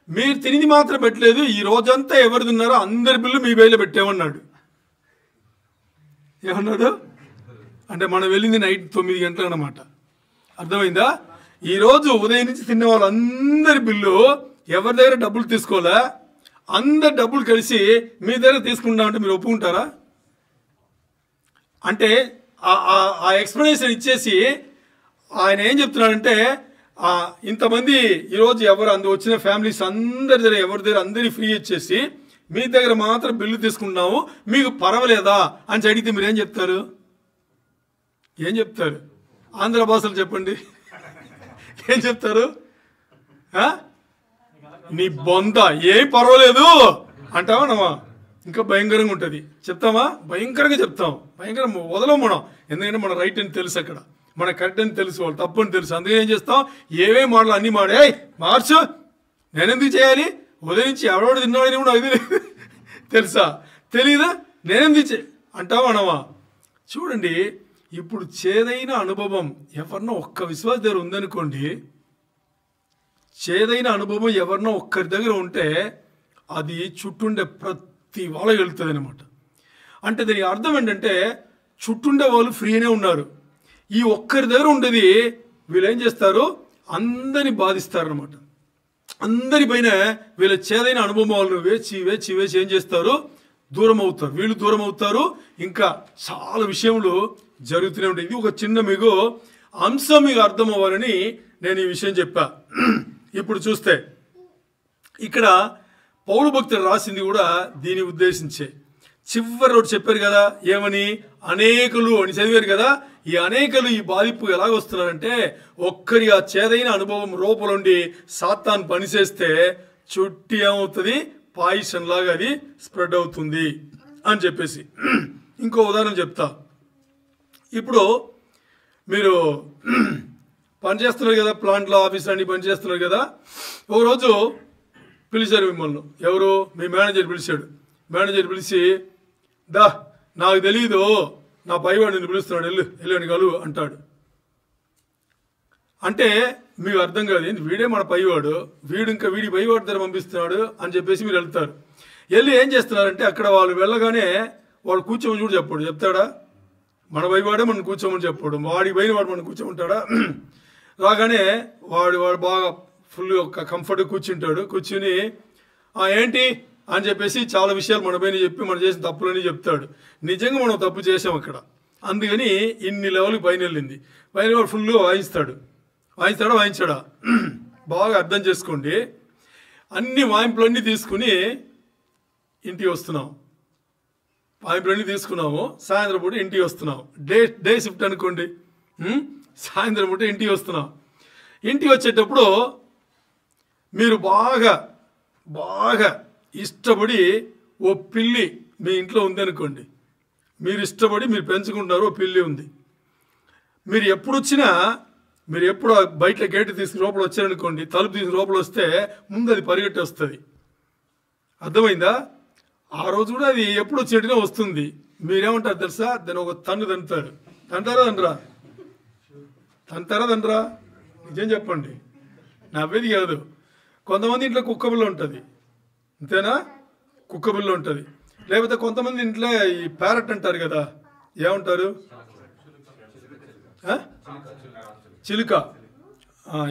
మీరు తినిది మాత్రం పెట్టలేదు, ఈ రోజంతా ఎవరు తిన్నారో అందరి బిల్లు మీ బయలు పెట్టామన్నాడు. ఏమన్నాడు? అంటే మనం వెళ్ళింది నైట్ 9 గంటలకు అన్నమాట. అర్థమైందా? ఈరోజు ఉదయం నుంచి తిన్న వాళ్ళందరి బిల్లు ఎవరి దగ్గర డబ్బులు తీసుకోలే, అందరు డబ్బులు కలిసి మీ దగ్గర తీసుకుంటామంటే మీరు ఒప్పుకుంటారా? అంటే ఆ ఎక్స్ప్లెనేషన్ ఇచ్చేసి ఆయన ఏం చెప్తున్నాడంటే ఇంతమంది ఈరోజు ఎవరు వచ్చిన ఫ్యామిలీస్ అందరి దగ్గర ఎవరి దగ్గర అందరి ఫ్రీ ఇచ్చేసి మీ దగ్గర మాత్రం బిల్లు తీసుకుంటున్నాము, మీకు పర్వాలేదా అని అడిగితే మీరు ఏం చెప్తారు? ఏం చెప్తారు? ఆంధ్ర భాషలు చెప్పండి. ఏం చెప్తారు? నీ బొంద ఏం పర్వాలేదు అంటావా నమ్మా? ఇంకా భయంకరంగా ఉంటుంది. చెప్తామా? భయంకరంగా చెప్తాం. భయంకరం వదలం మనం. ఎందుకంటే మన రైట్ అని తెలుసు, అక్కడ మన కరెక్ట్ అని తెలుసు, వాళ్ళు తప్పు అని తెలుసు. అందుకని ఏం చేస్తాం? ఏమేమి మాటలు అన్నీ మాడే మార్చు, నేనెందుకు చేయాలి? ఉదయం నుంచి ఎవడోడు తిన్నాడని కూడా అది తెలుసా? తెలీదా? నేనెందుకు అంటావా అనవా? చూడండి, ఇప్పుడు చేదైన అనుభవం ఎవరినో ఒక్క విశ్వాస దగ్గర ఉందనుకోండి, చేదైన అనుభవం ఎవరినో ఒక్కరి దగ్గర ఉంటే అది చుట్టుండే ప్రతి వాళ్ళకి వెళ్తుంది అనమాట. అంటే దానికి అర్థం ఏంటంటే చుట్టుండే వాళ్ళు ఫ్రీనే ఉన్నారు. ఈ ఒక్కరి దగ్గర ఉండేది వీళ్ళు ఏం చేస్తారు? అందరిని బాధిస్తారనమాట. అందరిపైన వీళ్ళ చేదైన అనుభవం వాళ్ళు వేచి వేచి వేచి ఏం చేస్తారు? దూరం అవుతారు. వీళ్ళు దూరం అవుతారు. ఇంకా చాలా విషయములు జరుగుతూనే ఉంటాయి. ఇది ఒక చిన్న మీకు అంశం మీకు అర్థం అవ్వాలని నేను ఈ విషయం చెప్పా. ఇప్పుడు చూస్తే ఇక్కడ పౌలు భక్తుడు రాసింది కూడా దీన్ని ఉద్దేశించే. చివరి ఒకటి చెప్పారు కదా, ఏమని? అనేకులు అని చదివారు కదా. ఈ అనేకులు ఈ బాధింపు ఎలాగ వస్తున్నారంటే ఒక్కరి ఆ చేదైన అనుభవం రూపంలోండి సాతాను పనిచేస్తే చుట్టి ఏమవుతుంది? పాయిషన్ లాగా అది స్ప్రెడ్ అవుతుంది అని చెప్పేసి ఇంకో ఉదాహరణ చెప్తా. ఇప్పుడు మీరు పనిచేస్తున్నారు కదా, ప్లాంట్లో ఆఫీస్ అన్ని పనిచేస్తున్నారు కదా. ఒకరోజు పిలిచారు మిమ్మల్ని. ఎవరు? మీ మేనేజర్ పిలిచాడు. మేనేజర్ పిలిచి, దా నాకు తెలీదు, నా పైవాడు నిన్ను పిలుస్తున్నాడు, వెళ్ళని కలు అంటాడు. అంటే మీకు అర్థం కాదు, వీడే మన పైవాడు, వీడు ఇంకా వీడి పైవాడి దగ్గర పంపిస్తున్నాడు అని చెప్పేసి మీరు వెళ్తారు. వెళ్ళి ఏం చేస్తున్నారంటే అక్కడ వాళ్ళు వెళ్ళగానే వాడు కూర్చోమని చూడు చెప్పాడు. చెప్తాడా? మన పైవాడే మనం కూర్చోమని చెప్పాడు. వాడికి పైన వాడు మనం కూర్చోమంటాడా? రాగానే వాడు బాగా ఫుల్ కంఫర్ట్గా కూర్చుంటాడు. కూర్చుని ఏంటి అని చెప్పేసి చాలా విషయాలు మన పైన చెప్పి మనం చేసిన తప్పులని చెప్తాడు. నిజంగా మనం తప్పు చేసాం అక్కడ, అందుకని ఇన్ని లెవెల్కి పైన వెళ్ళింది. పైన వాడు ఫుల్గా వాయించాడా? బాగా అర్థం చేసుకోండి. అన్ని వాయింపులన్నీ తీసుకుని ఇంటికి వస్తున్నాం. వాయింపులన్నీ తీసుకున్నాము. సాయంత్రం పూట ఇంటికి వస్తున్నాం. డే షిఫ్ట్ అనుకోండి. సాయంత్రం పూట ఇంటికి వస్తున్నాం. ఇంటికి వచ్చేటప్పుడు మీరు బాగా బాగా ఇష్టపడి ఓ పిల్లి మీ ఇంట్లో ఉందనుకోండి, మీరు ఇష్టపడి మీరు పెంచుకుంటారు, ఓ పిల్లి ఉంది. మీరు ఎప్పుడు వచ్చినా, మీరు ఎప్పుడు బయట గేటు తీసుకుని లోపల వచ్చారనుకోండి, తలుపు తీసుకుని లోపల వస్తే ముందు అది పరిగెట్టి వస్తుంది. అర్థమైందా? ఆ రోజు కూడా అది ఎప్పుడు వచ్చేటినే వస్తుంది. మీరేమంటారు తెలుసా? దాన్ని ఒక తన్ను తంటారు. తంటారా తండ్రా? తంటారా తండ్రా? నిజం చెప్పండి, నవ్వేది కాదు. కొంతమంది ఇంట్లో కుక్క బిల్ల ఉంటుంది, అంతేనా? కుక్క బిల్ల ఉంటుంది. లేకపోతే కొంతమంది ఇంట్లో ఈ ప్యారెట్ అంటారు కదా, ఏమంటారు? చిలుక,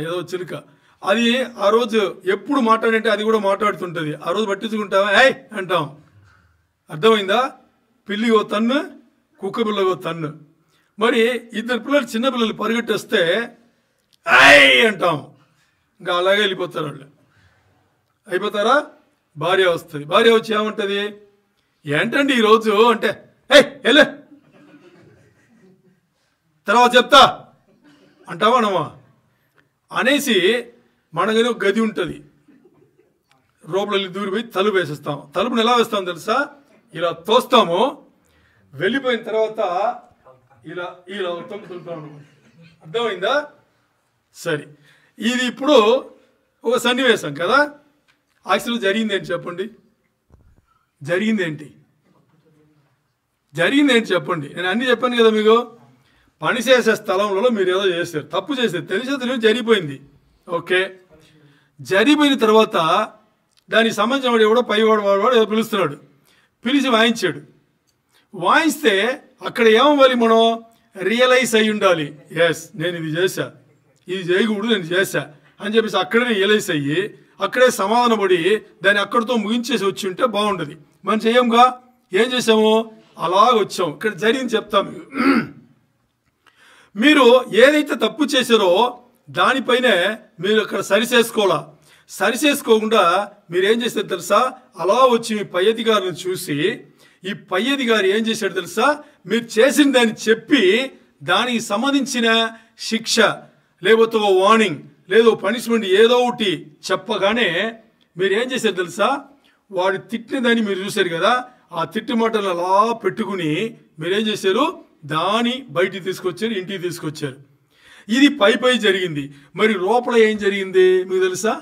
ఏదో చిలుక. అది ఆ రోజు ఎప్పుడు మాట్లాడంటే అది కూడా మాట్లాడుతుంటుంది. ఆ రోజు పట్టించుకుంటావా? ఏయ్ అంటాం. అర్థమైందా? పిల్లి ఓ తన్ను, కుక్క పిల్ల ఓ తన్ను. మరి ఇద్దరు పిల్లలు, చిన్న పిల్లలు పరిగెట్టేస్తే ఐ అంటాం. ఇంకా అలాగే వెళ్ళిపోతారు వాళ్ళు. అయిపోతారా? భార్య వస్తుంది. భార్య వచ్చి ఏమంటుంది? ఏంటండి ఈరోజు అంటే, ఏయ్ వెళ్ళే తర్వాత చెప్తా అంటావా అనమా అనేసి మనకని ఒక గది ఉంటుంది, లోపల దూరిపోయి తలుపు వేసేస్తాం. తలుపుని ఎలా వేస్తాం తెలుసా? ఇలా తోస్తాము, వెళ్ళిపోయిన తర్వాత ఇలా ఇలా తొక్కుతుంటాం. అర్థమైందా? సరే, ఇది ఇప్పుడు ఒక సన్నివేశం కదా. యాక్చువల్గా జరిగింది ఏంటి చెప్పండి? జరిగిందేంటి చెప్పండి. నేను అన్నీ చెప్పాను కదా మీకు. పని చేసే స్థలంలో మీరు ఏదో చేశారు, తప్పు చేశారు, తెలిసి జరిగిపోయింది. ఓకే, జరిగిపోయిన తర్వాత దానికి సంబంధించిన వాడు ఎవడో పైవాడు ఏదో పిలుస్తున్నాడు, పిలిచి వాయించాడు. వాయిస్తే అక్కడ ఏమవ్వాలి? మనం రియలైజ్ అయి ఉండాలి. ఎస్, నేను ఇది చేశా, ఇది చేయకూడదు, నేను చేశా అని చెప్పేసి అక్కడే రియలైజ్ అయ్యి అక్కడే సమాధానపడి దాన్ని అక్కడితో ముగించేసి వచ్చి ఉంటే బాగుంటుంది. మనం చెయ్యంగా. ఏం చేసాము? అలాగ వచ్చాం. ఇక్కడ జరిగింది చెప్తాం. మీరు ఏదైతే తప్పు చేశారో దానిపైనే మీరు అక్కడ సరిచేసుకోవాలా. సరిచేసుకోకుండా మీరు ఏం చేశారు తెలుసా? అలా వచ్చి మీ పై అధికారులను చూసి, ఈ పై అధికారి ఏం చేశాడు తెలుసా? మీరు చేసిన దాన్ని చెప్పి దానికి సంబంధించిన శిక్ష లేకపోతే ఓ వార్నింగ్ లేదో పనిష్మెంట్ ఏదో ఒకటి చెప్పగానే మీరు ఏం చేశారు తెలుసా? వాడు తిట్టిన దాన్ని మీరు చూశారు కదా, ఆ తిట్టి మాటలు అలా పెట్టుకుని మీరేం చేశారు? దాన్ని బయటికి తీసుకొచ్చారు, ఇంటికి తీసుకొచ్చారు. ఇది పై జరిగింది. మరి లోపల ఏం జరిగింది మీకు తెలుసా?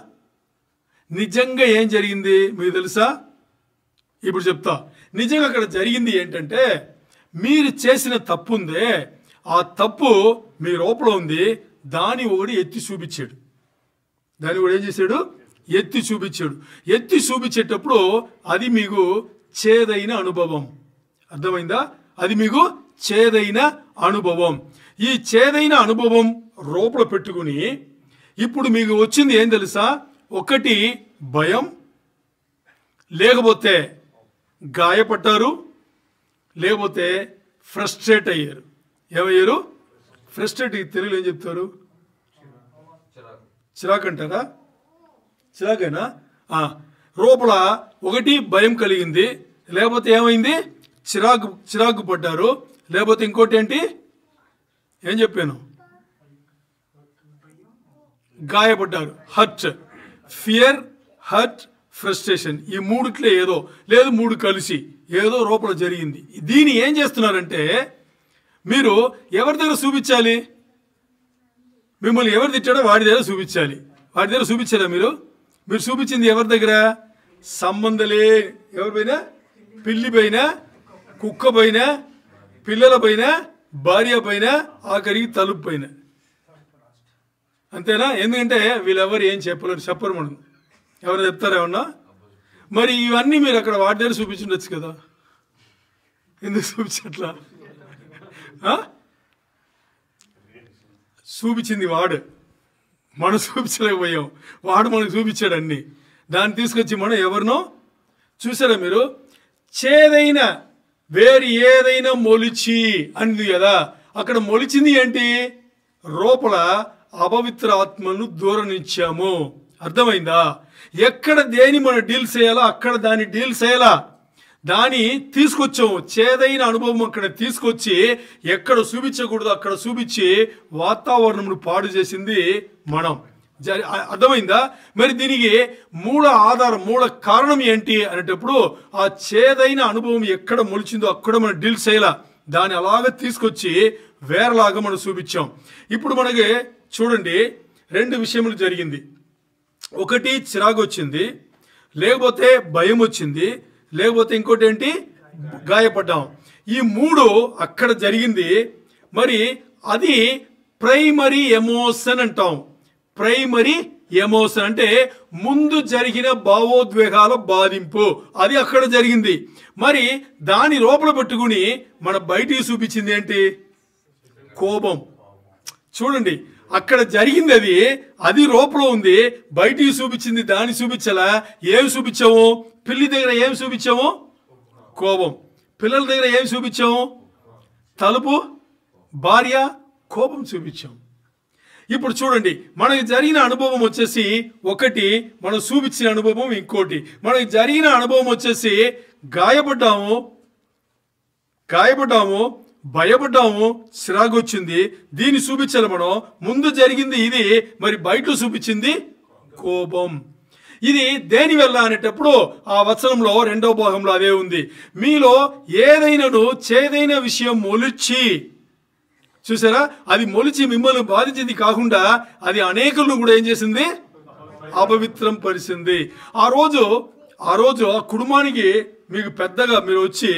నిజంగా ఏం జరిగింది మీకు తెలుసా? ఇప్పుడు చెప్తా. నిజంగా అక్కడ జరిగింది ఏంటంటే, మీరు చేసిన తప్పు ఉందే, ఆ తప్పు మీ లోపల ఉంది, దాన్ని ఒకటి ఎత్తి చూపించాడు. దాన్ని కూడా ఏం చేశాడు? ఎత్తి చూపించాడు. ఎత్తి చూపించేటప్పుడు అది మీకు చేదైన అనుభవం. అర్థమైందా? అది మీకు చేదైన అనుభవం. ఈ చేదైన అనుభవం లోపల పెట్టుకుని ఇప్పుడు మీకు వచ్చింది ఏం తెలుసా? ఒకటి భయం, లేకపోతే గాయపడ్డారు, లేకపోతే ఫ్రస్ట్రేట్ అయ్యారు. ఏమయ్యారు? ఫ్రస్ట్రేట్ తెలుగులో ఏం చెప్తారు? చిరాకు అంటారా? చిరాకేనా? లోపల ఒకటి భయం కలిగింది, లేకపోతే ఏమైంది? చిరాకు పడ్డారు, లేకపోతే ఇంకోటి ఏంటి? ఏం చెప్పాను? గాయపడ్డారు. Hurt, fear, hurt, frustration. ఈ మూడిట్లో ఏదో లేదు, మూడు కలిసి ఏదో లోపల జరిగింది. దీన్ని ఏం చేస్తున్నారంటే, మీరు ఎవరి దగ్గర చూపించాలి? మిమ్మల్ని ఎవరు తిట్టాడో వాడి దగ్గర చూపించాలి. వాడి దగ్గర చూపించారా మీరు? మీరు చూపించింది ఎవరి దగ్గర? సంబంధలే ఎవరిపైనా? పిల్లి పైన, కుక్క పైన, పిల్లల పైన, భార్య పైన, ఆఖరికి తలుపు పైన. అంతేనా? ఎందుకంటే వీళ్ళెవరు ఏం చెప్పరు మనం. ఎవరు చెప్తారా ఏమన్నా? మరి ఇవన్నీ మీరు అక్కడ వాడి దగ్గర చూపించుండొచ్చు కదా, ఎందుకు చూపించట్లా? చూపించింది వాడు, మనం చూపించలేకపోయాం. వాడు మనకు చూపించాడు అన్ని. దాన్ని తీసుకొచ్చి మనం ఎవరినో చూసారా మీరు? చేదైన వేరు ఏదైనా మొలిచి అంది కదా, అక్కడ మొలిచింది ఏంటి? లోపల అపవిత్ర ఆత్మను దూరనిచ్చాము. అర్థమైందా? ఎక్కడ దేని మనం డీల్ చేయాలో అక్కడ దాన్ని డీల్ చేయాలా, దాన్ని తీసుకొచ్చాము. చేదైన అనుభవం అక్కడ తీసుకొచ్చి ఎక్కడ చూపించకూడదు అక్కడ చూపించి వాతావరణం పాడు చేసింది మనం. అర్థమైందా? మరి దీనికి మూల ఆధారం, మూల కారణం ఏంటి అనేటప్పుడు ఆ చేదైన అనుభవం ఎక్కడ మొలిచిందో అక్కడ మనం డీల్ చేయాల, దాన్ని అలాగ తీసుకొచ్చి వేరలాగా మనం చూపించాం. ఇప్పుడు మనకి చూడండి 2 విషయములు జరిగింది. ఒకటి చిరాకు వచ్చింది, లేకపోతే భయం వచ్చింది, లేకపోతే ఇంకోటి ఏంటి గాయపడ్డాం. ఈ 3 అక్కడ జరిగింది. మరి అది ప్రైమరీ ఎమోషన్ అంటాం. ప్రైమరీ ఎమోషన్ అంటే ముందు జరిగిన భావోద్వేగాల బాధింపు, అది అక్కడ జరిగింది. మరి దాని లోపల పెట్టుకుని మన బయటికి చూపించింది ఏంటి? కోపం. చూడండి, అక్కడ జరిగింది అది లోపల ఉంది, బయటికి చూపించింది దాన్ని చూపించలా. ఏం చూపించాము? పిల్లి దగ్గర ఏం చూపించాము? కోపం. పిల్లల దగ్గర ఏం చూపించాము? తలుపు, భార్య, కోపం చూపించాం. ఇప్పుడు చూడండి, మనకి జరిగిన అనుభవం వచ్చేసి ఒకటి, మనం చూపించిన అనుభవం ఇంకోటి. మనకి జరిగిన అనుభవం వచ్చేసి గాయపడ్డాము, భయపడ్డాము, చిరాకు వచ్చింది, దీన్ని చూపించాలి మనం. ముందు జరిగింది ఇది, మరి బయట చూపించింది కోపం. ఇది దేని వల్ల అనేటప్పుడు ఆ వచనంలో 2వ భాగంలో అదే ఉంది. మీలో ఏదైనాను చేదైన విషయం మొలిచి, చూసారా, అది మొలిచి మిమ్మల్ని బాధించింది కాకుండా అది అనేకులను కూడా ఏం చేసింది? అపవిత్రం పరిచింది. ఆ రోజు ఆ కుటుంబానికి మీకు పెద్దగా మీరు వచ్చి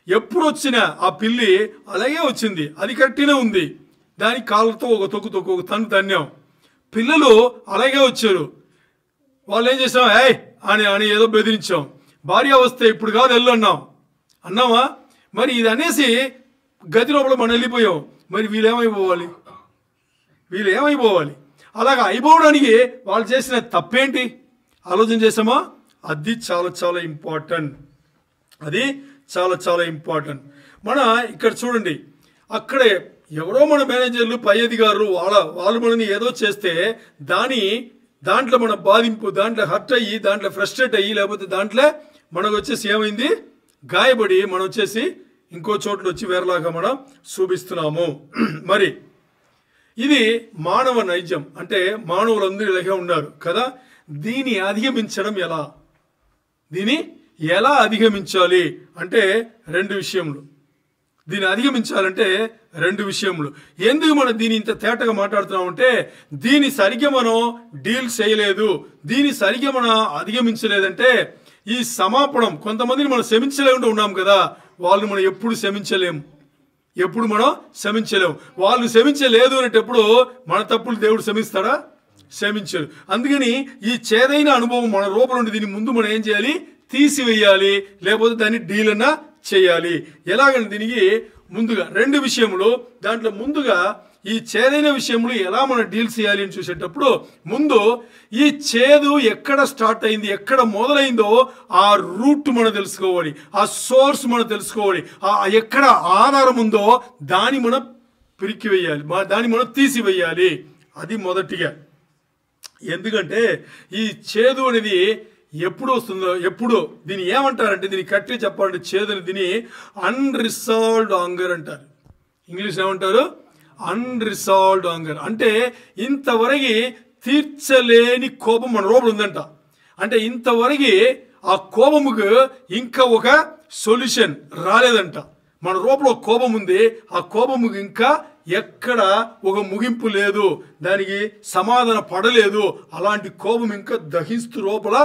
ఎప్పుడు వచ్చినా ఆ పిల్లి అలాగే వచ్చింది, అది కరెక్ట్గానే ఉంది. దాని కాళ్ళతో ఒక తొక్కు ఒక తన్నాం. పిల్లలు అలాగే వచ్చారు. వాళ్ళు ఏం చేసాం? అని ఏదో బెదిరించాం. భార్య వస్తే ఇప్పుడు కాదు వెళ్ళు అన్నామా? మరి ఇది అనేసి గది లోపల మనం వెళ్ళిపోయాం. మరి వీళ్ళు ఏమైపోవాలి? అలాగా అయిపోవడానికి వాళ్ళు చేసిన తప్పేంటి ఆలోచన చేసామా? అది చాలా చాలా ఇంపార్టెంట్. అది చాలా చాలా ఇంపార్టెంట్. మన ఇక్కడ చూడండి, అక్కడే ఎవరో మన మేనేజర్లు, పై అధికారులు వాళ్ళు మనని ఏదో చేస్తే దాంట్లో మన బాధింపు, దాంట్లో హర్ట్ అయ్యి, దాంట్లో ఫ్రస్ట్రేట్ అయ్యి, లేకపోతే దాంట్లో మనకు వచ్చేసి ఏమైంది? గాయపడి మనం వచ్చేసి ఇంకో చోట్ల వచ్చి వేరేలాగా మనం చూపిస్తున్నాము. మరి ఇది మానవ నైజం, అంటే మానవులందరూ ఇలాగే ఉన్నారు కదా. దీన్ని అధిగమించడం ఎలా? దీన్ని ఎలా అధిగమించాలి అంటే 2 విషయములు. దీన్ని అధిగమించాలంటే 2 విషయములు. ఎందుకు మనం దీన్ని ఇంత తేటగా మాట్లాడుతున్నామంటే, దీన్ని సరిగ్గా మనం డీల్ చేయలేదు, దీన్ని సరిగ్గా మనం అధిగమించలేదంటే ఈ సమాపనం, కొంతమందిని మనం క్షమించలేకుండా ఉన్నాం కదా, వాళ్ళు మనం ఎప్పుడు క్షమించలేము. వాళ్ళు క్షమించలేదు అనేటప్పుడు మన తప్పులు దేవుడు క్షమిస్తాడా? క్షమించడు. అందుకని ఈ చేదైన అనుభవం మన రూపం నుండి దీని ముందు మనం ఏం చేయాలి? తీసివేయాలి, లేకపోతే దాన్ని డీల్ అన్నా చేయాలి. ఎలాగంటే దీనికి ముందుగా 2 విషయములు. దాంట్లో ముందుగా ఈ చేదైన విషయములు ఎలా మనం డీల్ చేయాలి అని చూసేటప్పుడు ముందు ఈ చేదు ఎక్కడ స్టార్ట్ అయింది, ఎక్కడ మొదలైందో ఆ రూట్ మనం తెలుసుకోవాలి, ఆ సోర్స్ మనం తెలుసుకోవాలి, ఎక్కడ ఆధారం ఉందో దాన్ని మనం పిరికివేయాలి, దాన్ని మనం తీసివేయాలి. అది మొదటిగా. ఎందుకంటే ఈ చేదు అనేది ఎప్పుడు వస్తుందో, ఎప్పుడు దీన్ని ఏమంటారంటే, దీన్ని కట్టి చెప్పాలంటే చేదుని దీన్ని అన్రిసాల్వ్డ్ ఆంగర్ అంటారు. ఇంగ్లీష్ ఏమంటారు? అన్రిసాల్వ్డ్ ఆంగర్. అంటే ఇంతవరకు తీర్చలేని కోపం మన లోపల ఉందంట. అంటే ఇంతవరకు ఆ కోపముకు ఇంకా ఒక సొల్యూషన్ రాలేదంట. మన లోపల కోపం ఉంది, ఆ కోపముకు ఇంకా ఎక్కడ ఒక ముగింపు లేదు, దానికి సమాధాన పడలేదు. అలాంటి కోపం ఇంకా దహిస్తూ లోపల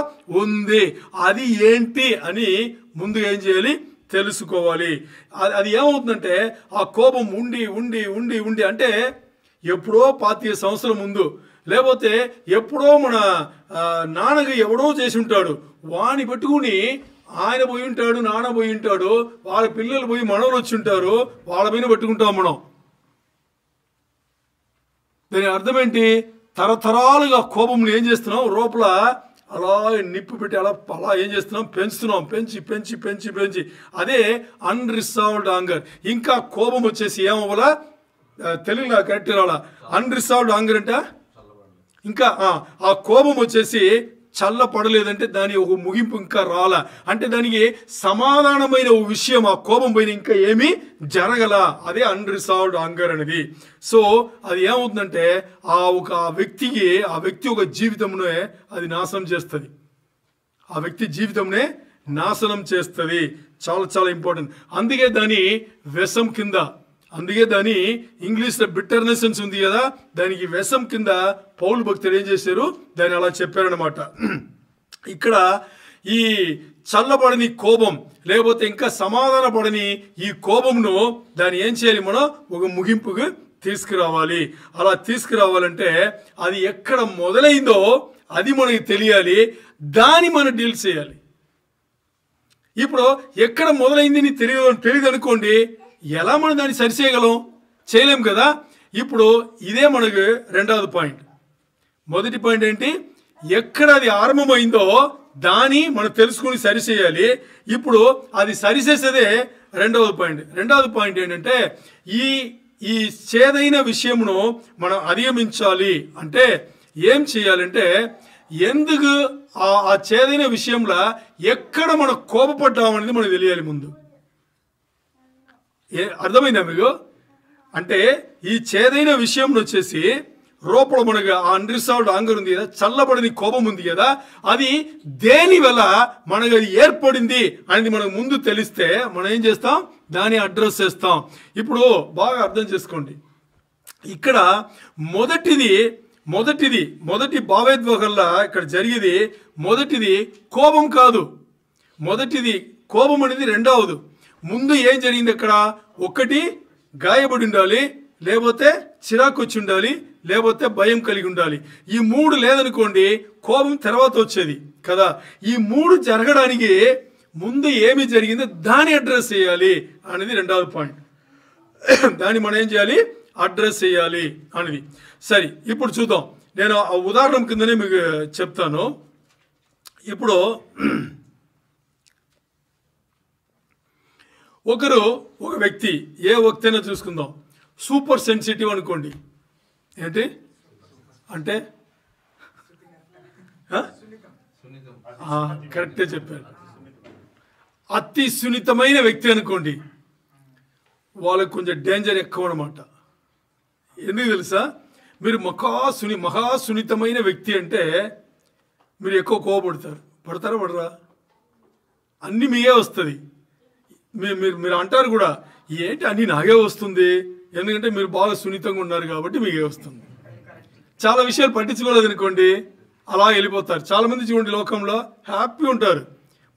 ఉంది. అది ఏంటి అని ముందుగా ఏం చేయాలి? తెలుసుకోవాలి. అది ఏమవుతుందంటే ఆ కోపం ఉండి ఉండి ఉండి ఉండి అంటే ఎప్పుడో 25 సంవత్సరం ముందు, లేకపోతే ఎప్పుడో మన నాన్నకి ఎవడో చేసి ఉంటాడు, వాని పెట్టుకుని ఆయన పోయి ఉంటాడు, నాన్న పోయి ఉంటాడు, వాళ్ళ పిల్లలు పోయి మనవలు వచ్చి ఉంటారు, వాళ్ళ పైన పెట్టుకుంటాం మనం. దాని అర్థం ఏంటి? తరతరాలుగా కోపంని ఏం చేస్తున్నాం? లోపల అలా నిప్పు పెట్టి అలా ఏం చేస్తున్నాం? పెంచుతున్నాం. పెంచి పెంచి పెంచి పెంచి అదే అన్రిసాల్వ్డ్ ఆంగర్. ఇంకా కోపం వచ్చేసి ఏమవ్వాలా? తెలుగులో కరెక్ట్ రావాలా? అన్రిసాల్వ్డ్ ఆంగర్ అంటే ఇంకా ఆ కోపం వచ్చేసి చల్లపడలేదంటే దాని ఒక ముగింపు ఇంకా రాలా, అంటే దానికి సమాధానమైన ఒక విషయం ఆ కోపం పైన ఇంకా ఏమీ జరగల. అదే అన్రిసాల్వ్డ్ యాంగర్ అనేది. సో అది ఏమవుతుందంటే ఆ వ్యక్తి ఒక జీవితంలో అది నాశనం చేస్తుంది. ఆ వ్యక్తి జీవితంనే నాశనం చేస్తుంది. చాలా చాలా ఇంపార్టెంట్. అందుకే దాని వ్యసం కింద, అందుకే దాని ఇంగ్లీష్లో బిట్టర్నెస్ అని ఉంది కదా, దానికి వ్యసం కింద పౌలు భక్తుడు ఏం చేశారు, దాన్ని అలా చెప్పారనమాట. ఇక్కడ ఈ చల్లబడని కోపం లేకపోతే ఇంకా సమాధాన పడని ఈ కోపంను దాన్ని ఏం చేయాలి, మనం ఒక ముగింపుకు తీసుకురావాలి. అలా తీసుకురావాలంటే అది ఎక్కడ మొదలైందో అది మనకి తెలియాలి, దాన్ని మనం డీల్ చేయాలి. ఇప్పుడు ఎక్కడ మొదలైంది తెలియదు అనుకోండి, ఎలా మనం దాన్ని సరిచేయగలం? చేయలేం కదా. ఇప్పుడు ఇదే మనకు రెండవది పాయింట్. మొదటి పాయింట్ ఏంటి, ఎక్కడ అది ఆరంభమైందో దాన్ని మనం తెలుసుకుని సరిచేయాలి. ఇప్పుడు అది సరిచేసేదే రెండవది పాయింట్. రెండవది పాయింట్ ఏంటంటే ఈ చేదైన విషయమును మనం అధిగమించాలి. అంటే ఏం చేయాలంటే, ఎందుకు ఆ చేదైన విషయంలో ఎక్కడ మనం కోపపడ్డామనేది మనకు తెలియాలి ముందు. అర్థమైందా మీకు? అంటే ఈ చేదైన విషయం వచ్చేసి రూపంలో మనకు ఆ అన్రిసాల్వ్డ్ యాంగర్ ఉంది కదా, చల్లబడని కోపం ఉంది కదా, అది దేని వల్ల మనకు అది ఏర్పడింది అనేది మనకు ముందు తెలిస్తే మనం ఏం చేస్తాం, దాన్ని అడ్రస్ చేస్తాం. ఇప్పుడు బాగా అర్థం చేసుకోండి, ఇక్కడ మొదటి భావోద్వేగంలో ఇక్కడ జరిగేది మొదటిది కోపం కాదు. మొదటిది కోపం అనేది రెండవది. ముందు ఏం జరిగింది అక్కడ, ఒకటి గాయపడి ఉండాలి, లేకపోతే చిరాకు వచ్చి ఉండాలి, లేకపోతే భయం కలిగి ఉండాలి. ఈ మూడు లేదనుకోండి కోపం తర్వాత వచ్చేది కదా. ఈ మూడు జరగడానికి ముందు ఏమి జరిగిందో దాన్ని అడ్రస్ చేయాలి అనేది రెండవది పాయింట్. దాన్ని మనం ఏం చేయాలి, అడ్రస్ చేయాలి అనేది. సరే, ఇప్పుడు చూద్దాం. నేను ఆ ఉదాహరణ కిందనే మీకు చెప్తాను. ఇప్పుడు ఒక వ్యక్తి, ఏ వ్యక్తి అయినా చూసుకుందాం, సూపర్ సెన్సిటివ్ అనుకోండి. ఏంటి అంటే కరెక్టే చెప్పారు. అతి సున్నితమైన వ్యక్తి అనుకోండి, వాళ్ళకు కొంచెం డేంజర్ ఎక్కువ అనమాట. ఎందుకు తెలుసా, మీరు మహా సున్నితమైన వ్యక్తి అంటే మీరు ఎక్కువ కోపపడతారు. పడరా? అన్నీ మీకే వస్తుంది. మీరు అంటారు కూడా, ఏంటి అన్నీ నాగే వస్తుంది, ఎందుకంటే మీరు బాగా సున్నితంగా ఉన్నారు కాబట్టి మీకే వస్తుంది. చాలా విషయాలు పట్టించుకోలేదు అనుకోండి, అలా వెళ్ళిపోతారు. చాలామంది చూడండి లోకంలో హ్యాపీ ఉంటారు,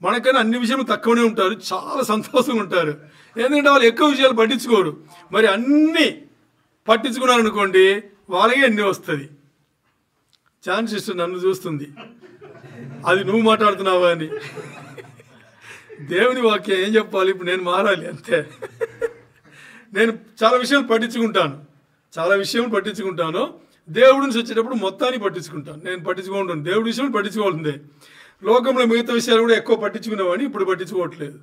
మనకైనా అన్ని విషయాలు తక్కువనే ఉంటారు, చాలా సంతోషంగా ఉంటారు. ఎందుకంటే వాళ్ళు ఎక్కువ విషయాలు పట్టించుకోరు. మరి అన్నీ పట్టించుకున్నారు అనుకోండి, వాళ్ళకే అన్నీ వస్తుంది. ఛాన్స్ ఇస్తుంది, నన్ను చూస్తుంది, అది నువ్వు మాట్లాడుతున్నావా అని. దేవుని వాక్యం ఏం చెప్పాలి, ఇప్పుడు నేను మారాలి అంతే. నేను చాలా విషయాలు పట్టించుకుంటాను. దేవుడి నుంచి వచ్చేటప్పుడు మొత్తాన్ని పట్టించుకుంటాను. నేను పట్టించుకుంటాను, దేవుడి విషయం పట్టించుకోవాల్సిందే. లోకంలో మిగతా విషయాలు కూడా ఎక్కువ పట్టించుకునేవాడిని, ఇప్పుడు పట్టించుకోవట్లేదు.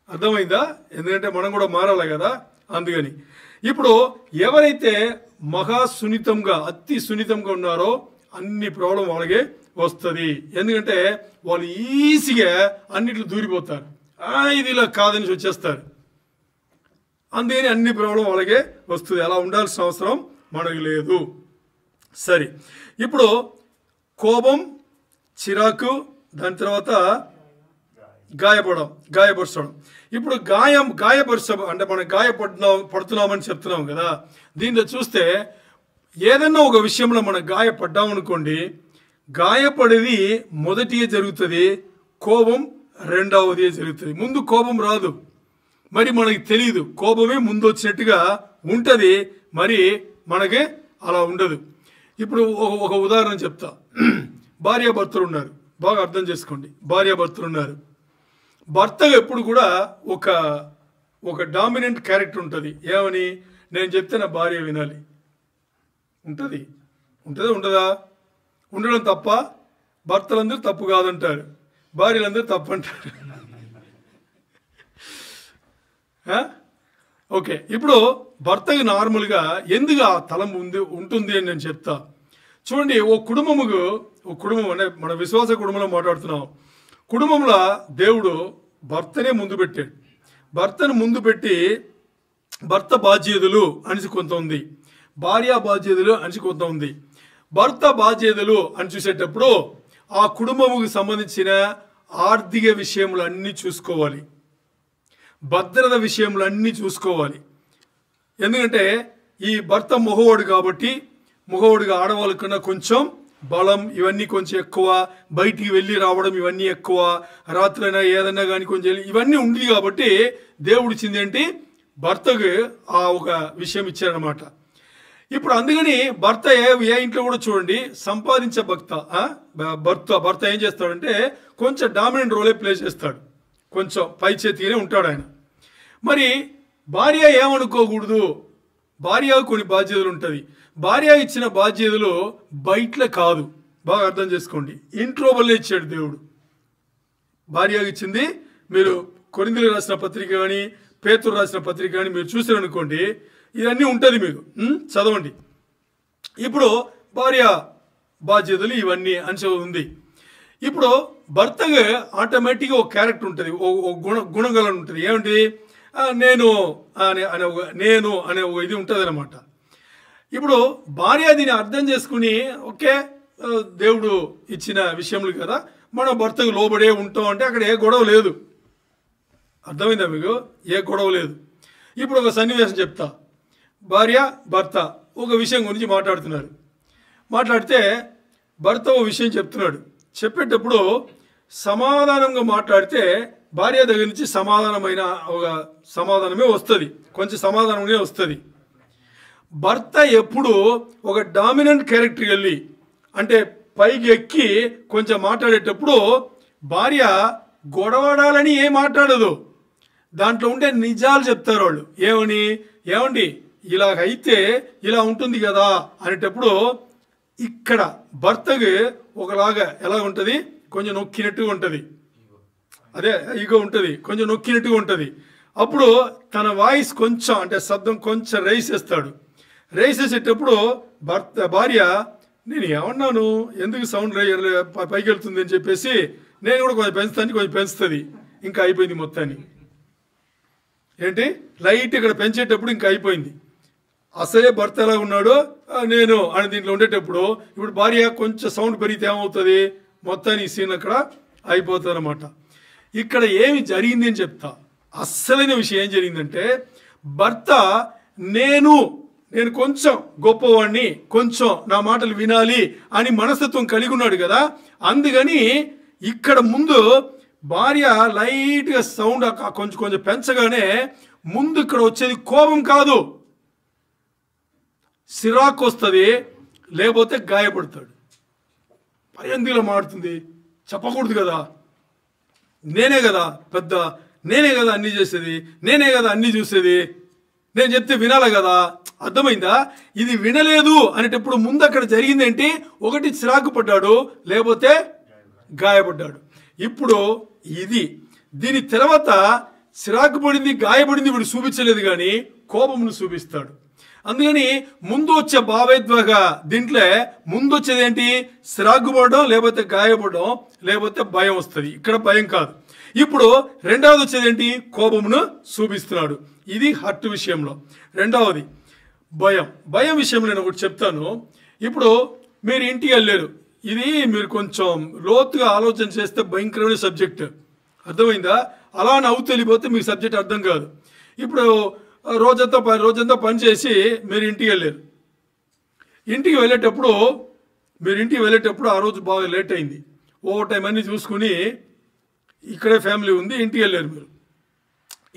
అర్థమైందా? ఎందుకంటే మనం కూడా మారాలి కదా, అందుకని. ఇప్పుడు ఎవరైతే అతి సున్నితంగా ఉన్నారో అన్ని ప్రాబ్లం వాళ్ళకే వస్తుంది. ఎందుకంటే వాళ్ళు ఈజీగా అన్నిట్లో దూరిపోతారు, ఇది ఇలా కాదని వచ్చేస్తారు. అందుకని అన్ని ప్రాబ్లం వాళ్ళకే వస్తుంది. అలా ఉండాల్సిన అవసరం మనకు లేదు. సరే, ఇప్పుడు కోపం, చిరాకు, దాని తర్వాత గాయపరచడం. ఇప్పుడు గాయపరచడం అంటే మనం పడుతున్నామని చెప్తున్నాం కదా. దీంట్లో చూస్తే ఏదన్నా ఒక విషయంలో మనం గాయపడ్డామనుకోండి, గాయపడేది మొదటిగా జరుగుతుంది, కోపం రెండవది జరుగుతుంది. ముందు కోపం రాదు, మరి మనకి తెలియదు. కోపమే ముందు వచ్చినట్టుగా ఉంటుంది, మరి మనకి అలా ఉండదు. ఇప్పుడు ఒక ఉదాహరణ చెప్తా. భార్యాభర్తలు ఉన్నారు, బాగా అర్థం చేసుకోండి. భార్యాభర్తలు ఉన్నారు. భర్తగా ఎప్పుడు కూడా ఒక డామినెంట్ క్యారెక్టర్ ఉంటుంది. ఏమని, నేను చెప్తే నా భార్య వినాలి. ఉంటుందా? ఉండడం తప్ప? భర్తలందరూ తప్పు కాదంటారు, భార్యలందరూ తప్పు అంటారు. ఓకే, ఇప్పుడు భర్తకి నార్మల్గా ఎందుకు ఆ తలం ఉంటుంది అని నేను చెప్తా. చూడండి, ఓ కుటుంబం అంటే మన విశ్వాస కుటుంబంలో మాట్లాడుతున్నాం. కుటుంబంలో దేవుడు భర్తనే ముందు పెట్టాడు. భర్తను ముందు పెట్టి భర్త బాధ్యతలు అనేసి కొంత ఉంది, భార్య బాధ్యతలు అనేసి కొంత ఉంది. భర్త బాధ్యతలు అని చూసేటప్పుడు ఆ కుటుంబముకు సంబంధించిన ఆర్థిక విషయములు అన్నీ చూసుకోవాలి, భద్రత విషయములు అన్నీ చూసుకోవాలి. ఎందుకంటే ఈ భర్త మగవాడు కాబట్టి, మగవాడిగా ఆడవాళ్ళ కన్నా కొంచెం బలం ఇవన్నీ కొంచెం ఎక్కువ, బయటికి వెళ్ళి రావడం ఇవన్నీ ఎక్కువ, రాత్రైనా ఏదైనా కానీ కొంచెం ఇవన్నీ ఉంది కాబట్టి దేవుడు ఇచ్చింది ఏంటి, భర్తకు ఆ ఒక విషయం ఇచ్చారనమాట. ఇప్పుడు అందుకని భర్త ఏ ఇంట్లో కూడా చూడండి, సంపాదించే భర్త ఏం చేస్తాడంటే కొంచెం డామినెంట్ రోలే ప్లే చేస్తాడు, కొంచెం పై చేతిగానే ఉంటాడు ఆయన. మరి భార్య ఏమనుకోకూడదు, భార్య కొన్ని బాధ్యతలు ఉంటుంది. భార్య ఇచ్చిన బాధ్యతలు బయటలో కాదు, బాగా అర్థం చేసుకోండి. ఇంట్లో వల్లే ఇచ్చాడు దేవుడు. భార్యకి ఇచ్చింది మీరు కొరింథీయులకు రాసిన పత్రిక కానీ పేతురు రాసిన పత్రిక కానీ మీరు చూసారనుకోండి, ఇవన్నీ ఉంటుంది, మీకు చదవండి. ఇప్పుడు భార్య బాధ్యతలు ఇవన్నీ అని ఉంది. ఇప్పుడు భర్తగా ఆటోమేటిక్గా ఒక క్యారెక్టర్ ఉంటుంది, ఒక గుణగలం ఉంటుంది. ఏమిటి, నేను అనే ఒక ఇది ఉంటుంది అనమాట. ఇప్పుడు భార్య దీన్ని అర్థం చేసుకుని ఓకే దేవుడు ఇచ్చిన విషయములు కదా, మనం భర్తకు లోబడే ఉంటాం అంటే అక్కడ ఏ గొడవ లేదు. అర్థమైందా మీకు, ఏ గొడవ లేదు. ఇప్పుడు ఒక సన్నివేశం చెప్తా. భార్య భర్త ఒక విషయం గురించి మాట్లాడుతున్నారు. మాట్లాడితే భర్త ఒక విషయం చెప్తున్నాడు. చెప్పేటప్పుడు సమాధానంగా మాట్లాడితే భార్య దగ్గర నుంచి సమాధానమే వస్తుంది, కొంచెం సమాధానమే వస్తుంది. భర్త ఎప్పుడు ఒక డామినెంట్ క్యారెక్టర్ వెళ్ళి అంటే పైకి ఎక్కి కొంచెం మాట్లాడేటప్పుడు భార్య గొడవడాలని ఏం మాట్లాడదు, దాంట్లో ఉండే నిజాలు చెప్తారు వాళ్ళు. ఏమండి ఇలాగైతే ఇలా ఉంటుంది కదా అనేటప్పుడు ఇక్కడ భర్తకి ఒకలాగా ఎలా ఉంటుంది, కొంచెం నొక్కినట్టుగా ఉంటుంది, అదే ఈగో ఉంటుంది, కొంచెం నొక్కినట్టుగా ఉంటుంది. అప్పుడు తన వాయిస్ కొంచెం అంటే శబ్దం కొంచెం రైస్ చేస్తాడు. రైస్ చేసేటప్పుడు భార్య నేను ఏమన్నాను, ఎందుకు సౌండ్ పైకి వెళ్తుంది అని చెప్పేసి నేను కూడా కొంచెం పెంచుతుంది. ఇంకా అయిపోయింది మొత్తాన్ని. ఏంటి లైట్ ఇక్కడ పెంచేటప్పుడు ఇంకా అయిపోయింది. అసలే భర్త ఎలా ఉన్నాడో నేను అని దీంట్లో ఉండేటప్పుడు ఇప్పుడు భార్య కొంచెం సౌండ్ పెరిగితే ఏమవుతుంది, మొత్తాన్ని ఈ సీన్ అక్కడ అయిపోతుంది అనమాట. ఇక్కడ ఏమి జరిగింది అని చెప్తా. అస్సలైన విషయం ఏం జరిగిందంటే భర్త నేను కొంచెం గొప్పవాడిని, కొంచెం నా మాటలు వినాలి అని మనస్తత్వం కలిగి ఉన్నాడు కదా. అందుకని ఇక్కడ ముందు భార్య లైట్గా సౌండ్ కొంచెం పెంచగానే ముందు ఇక్కడ వచ్చేది కోపం కాదు, సిరాకు వస్తుంది, లేకపోతే గాయపడతాడు. పయందిలో మాడుతుంది, చెప్పకూడదు కదా, నేనే కదా పెద్ద, నేనే కదా అన్నీ చేసేది, నేనే కదా అన్నీ చూసేది, నేను చెప్తే వినాలి కదా. అర్థమైందా? ఇది వినలేదు అనేటప్పుడు ముందు అక్కడ జరిగింది ఏంటి, ఒకటి చిరాకు పడ్డాడు, లేకపోతే గాయపడ్డాడు. ఇప్పుడు దీని తర్వాత చిరాకు పడింది, గాయపడింది వీడు చూపించలేదు కానీ కోపమును చూపిస్తాడు. అందుకని ముందు వచ్చే భావోద్వేగ దీంట్లో ముందు వచ్చేది ఏంటి, సిరాగుపడడం, లేకపోతే గాయపడడం, లేకపోతే భయం వస్తుంది. ఇక్కడ భయం కాదు. ఇప్పుడు రెండవది వచ్చేది ఏంటి, కోపమును చూపిస్తున్నాడు. ఇది హర్ట్ విషయంలో. రెండవది భయం విషయంలో నేను ఒకటి చెప్తాను. ఇప్పుడు మీరు ఇంటికి వెళ్ళారు, ఇది మీరు కొంచెం లోతుగా ఆలోచన చేస్తే భయంకరమైన సబ్జెక్ట్. అర్థమైందా? అలా నవ్వు తెలిపోతే మీకు సబ్జెక్ట్ అర్థం కాదు. ఇప్పుడు రోజంతా పని చేసి మీరు ఇంటికి వెళ్ళారు. ఇంటికి వెళ్ళేటప్పుడు ఆ రోజు బాగా లేట్ అయింది. ఓవర్ టైం అన్నీ చూసుకుని ఇక్కడే ఫ్యామిలీ ఉంది, ఇంటికి వెళ్ళారు. మీరు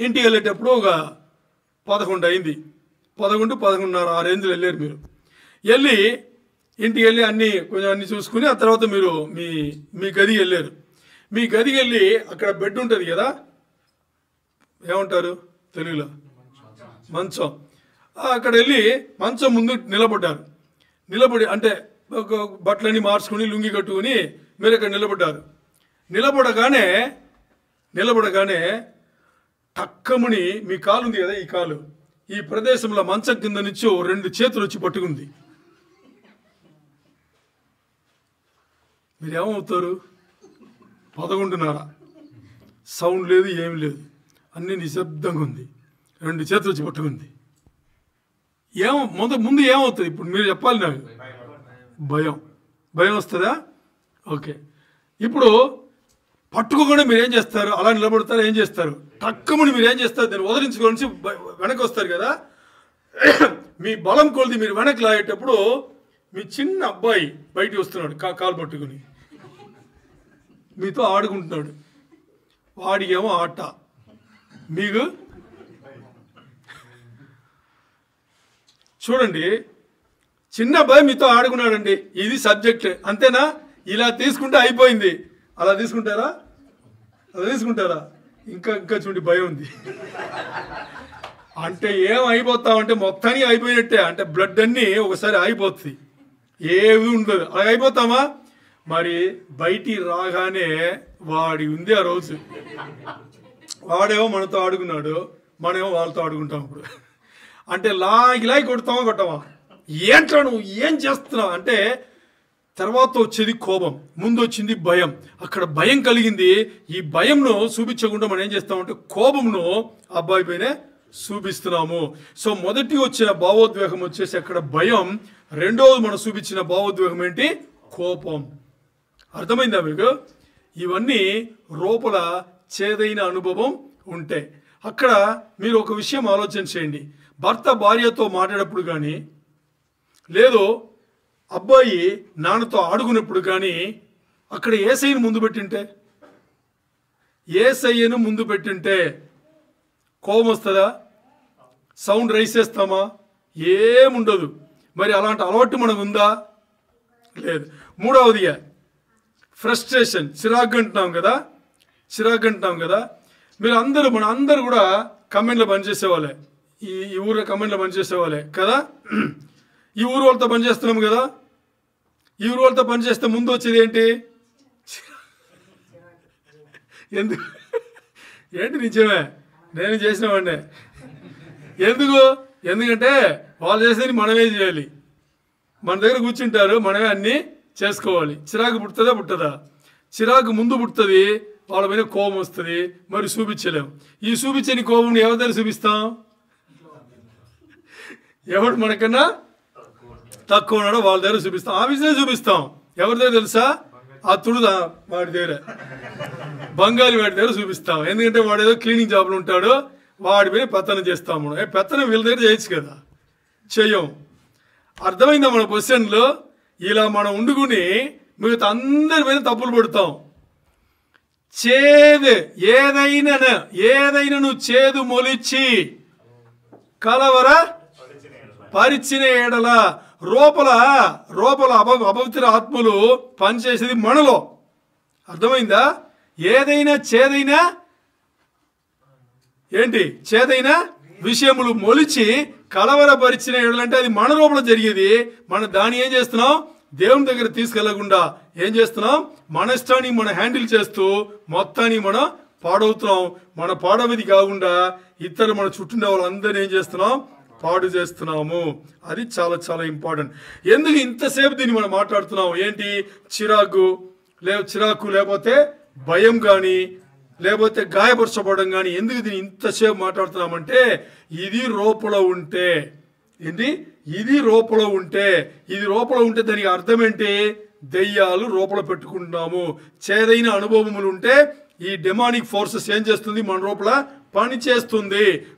ఇంటికి వెళ్ళేటప్పుడు ఒక 11 అయింది, 11:30 ఆ రేంజ్లో వెళ్ళారు. మీరు ఇంటికి వెళ్ళి అన్నీ చూసుకుని ఆ తర్వాత మీరు మీ గదికి వెళ్ళారు. మీ గదికి వెళ్ళి అక్కడ బెడ్ ఉంటుంది కదా, ఏమంటారు తెలుగులో, మంచం. అక్కడ వెళ్ళి మంచం ముందు నిలబడి అంటే బట్టలన్నీ మార్చుకుని లుంగి కట్టుకుని మీరు అక్కడ నిలబడ్డారు. నిలబడగానే టక్కముని మీ కాలు ఉంది కదా, ఈ కాలు ఈ ప్రదేశంలో మంచం కింద నుంచి 2 చేతులు వచ్చి పట్టుకుంది. మీరేమవుతారు? 11:30 సౌండ్ లేదు, ఏమి లేదు, అన్నీ నిశ్శబ్దంగా ఉంది, 2 చేతులు వచ్చి పట్టుకుంది. ముందు ఏమవుతుంది ఇప్పుడు మీరు చెప్పాలి నాకు. భయం వస్తుందా? ఓకే. ఇప్పుడు పట్టుకోకుండా మీరు ఏం చేస్తారు? అలా నిలబడతారు, ఏం చేస్తారు? తక్కువని మీరు ఏం చేస్తారు? దాన్ని వదిలించుకొని వెనక్కి వస్తారు కదా. మీ బలం కొలిది మీరు వెనక్కి లాగేటప్పుడు మీ చిన్న అబ్బాయి బయటికి వస్తున్నాడు, కాలు పట్టుకుని మీతో ఆడుకుంటున్నాడు. వాడికేమో ఆట, మీకు చూడండి, చిన్న అబ్బాయి మీతో ఆడుకున్నాడండి, ఇది సబ్జెక్ట్, అంతేనా? ఇలా తీసుకుంటే అయిపోయింది. అలా తీసుకుంటారా? ఇంకా చూడండి, భయం ఉంది అంటే ఏం అయిపోతామంటే మొత్తానికి అయిపోయినట్టే, అంటే బ్లడ్ అన్నీ ఒకసారి అయిపోతుంది, ఏమి ఉండదు. అలా అయిపోతామా? మరి బయటికి రాగానే వాడి ఉంది ఆ రోజు. వాడేమో మనతో ఆడుకున్నాడు, మనమేమో వాళ్ళతో ఆడుకుంటాం. ఇప్పుడు అంటే లాగి కొడతామా? ఏంట్రా నువ్వు ఏం చేస్తున్నావు అంటే, తర్వాత వచ్చేది కోపం, ముందు వచ్చింది భయం. అక్కడ భయం కలిగింది. ఈ భయంను చూపించకుండా మనం ఏం చేస్తామంటే కోపంను అబ్బాయి పైనే చూపిస్తున్నాము. సో మొదటి వచ్చిన భావోద్వేగం వచ్చేసి అక్కడ భయం, రెండోది మనం చూపించిన భావోద్వేగం ఏంటి? కోపం. అర్థమైందా మీకు? ఇవన్నీ లోపల చేదైన అనుభవం ఉంటే అక్కడ మీరు ఒక విషయం ఆలోచన చేయండి. భర్త భార్యతో మాట్లాడేటప్పుడు కానీ, లేదు అబ్బాయి నాన్నతో ఆడుకున్నప్పుడు కానీ అక్కడ యేసయ్యను ముందు పెట్టింటే కోపం వస్తుందా? సౌండ్ రైస్ చేస్తామా? ఏముండదు. మరి అలాంటి అలవాటు మనకు ఉందా? లేదు. మూడవదిగా ఫ్రస్ట్రేషన్, చిరాకు అంటున్నాం కదా. మీరు అందరూ మన అందరూ కూడా కమెంట్లో పనిచేసేవాళ్ళే, ఈ ఊరిలో కమెంట్లో పనిచేసేవాళ్ళే కదా. ఈ ఊరు వాళ్ళతో పనిచేస్తున్నాం కదా. ఈ ఊరు వాళ్ళతో పనిచేస్తే ముందు వచ్చేది ఏంటి? ఏంటి నిజమే, నేను చేసినవాడినే. ఎందుకంటే వాళ్ళు చేసేది మనమే చేయాలి. మన దగ్గర కూర్చుంటారు, మనమే అన్నీ చేసుకోవాలి. చిరాకు పుట్టదా? చిరాకు ముందు పుడుతుంది, వాళ్ళ మీద కోపం వస్తుంది, మరి చూపించలేము. ఈ చూపించని కోపం ఎవరి దగ్గర చూపిస్తాం? ఎవడు మనకన్నా తక్కువ ఉన్నాడో వాళ్ళ దగ్గర చూపిస్తాం. ఆఫీస్లో చూపిస్తాం. ఎవరి దగ్గర తెలుసా? అతడు వాడి దగ్గర, బంగాళీ వాడి దగ్గర చూపిస్తాం. ఎందుకంటే వాడు ఏదో క్లీనింగ్ జాబ్లో ఉంటాడు, వాడి మీద పెత్తనం చేస్తాము. పెత్తనం వీళ్ళ దగ్గర చేయొచ్చు కదా, చెయ్యం. అర్థమైందా మన పొజిషన్లో? ఇలా మనం ఉండుకుని మిగతా అందరి మీద తప్పులు పడతాం. ఏదైనా చేదు మొలిచి కలవర పరిచిన ఏడల లోపల అపవిత్ర ఆత్మలు పనిచేసేది మనలో. అర్థమైందా? ఏదైనా చేదైనా విషయములు మొలిచి కలవరపరిచిన ఏడలంటే అది మన లోపల జరిగేది. మనం దాన్ని ఏం చేస్తున్నాం? దేవుని దగ్గర తీసుకెళ్లకుండా ఏం చేస్తున్నాం? మన ఇష్టాన్ని మనం హ్యాండిల్ చేస్తూ మొత్తాన్ని మనం పాడవుతున్నాం. మన పాడవది కాకుండా ఇతరులు మన చుట్టూ వాళ్ళందరినీ ఏం చేస్తున్నాం? పాడు చేస్తున్నాము. అది చాలా చాలా ఇంపార్టెంట్. ఎందుకు ఇంతసేపు దీన్ని మనం మాట్లాడుతున్నాం? ఏంటి? చిరాకు లేకపోతే భయం కానీ, లేకపోతే గాయపరచబడడం కానీ. ఎందుకు దీన్ని ఇంతసేపు మాట్లాడుతున్నామంటే, ఇది లోపల ఉంటే ఇది లోపల ఉంటే దానికి అర్థం ఏంటి? దెయ్యాలు లోపల పెట్టుకుంటున్నాము. చేదైన అనుభవములు ఉంటే ఈ డెమానిక్ ఫోర్సెస్ ఏం చేస్తుంది? మన లోపల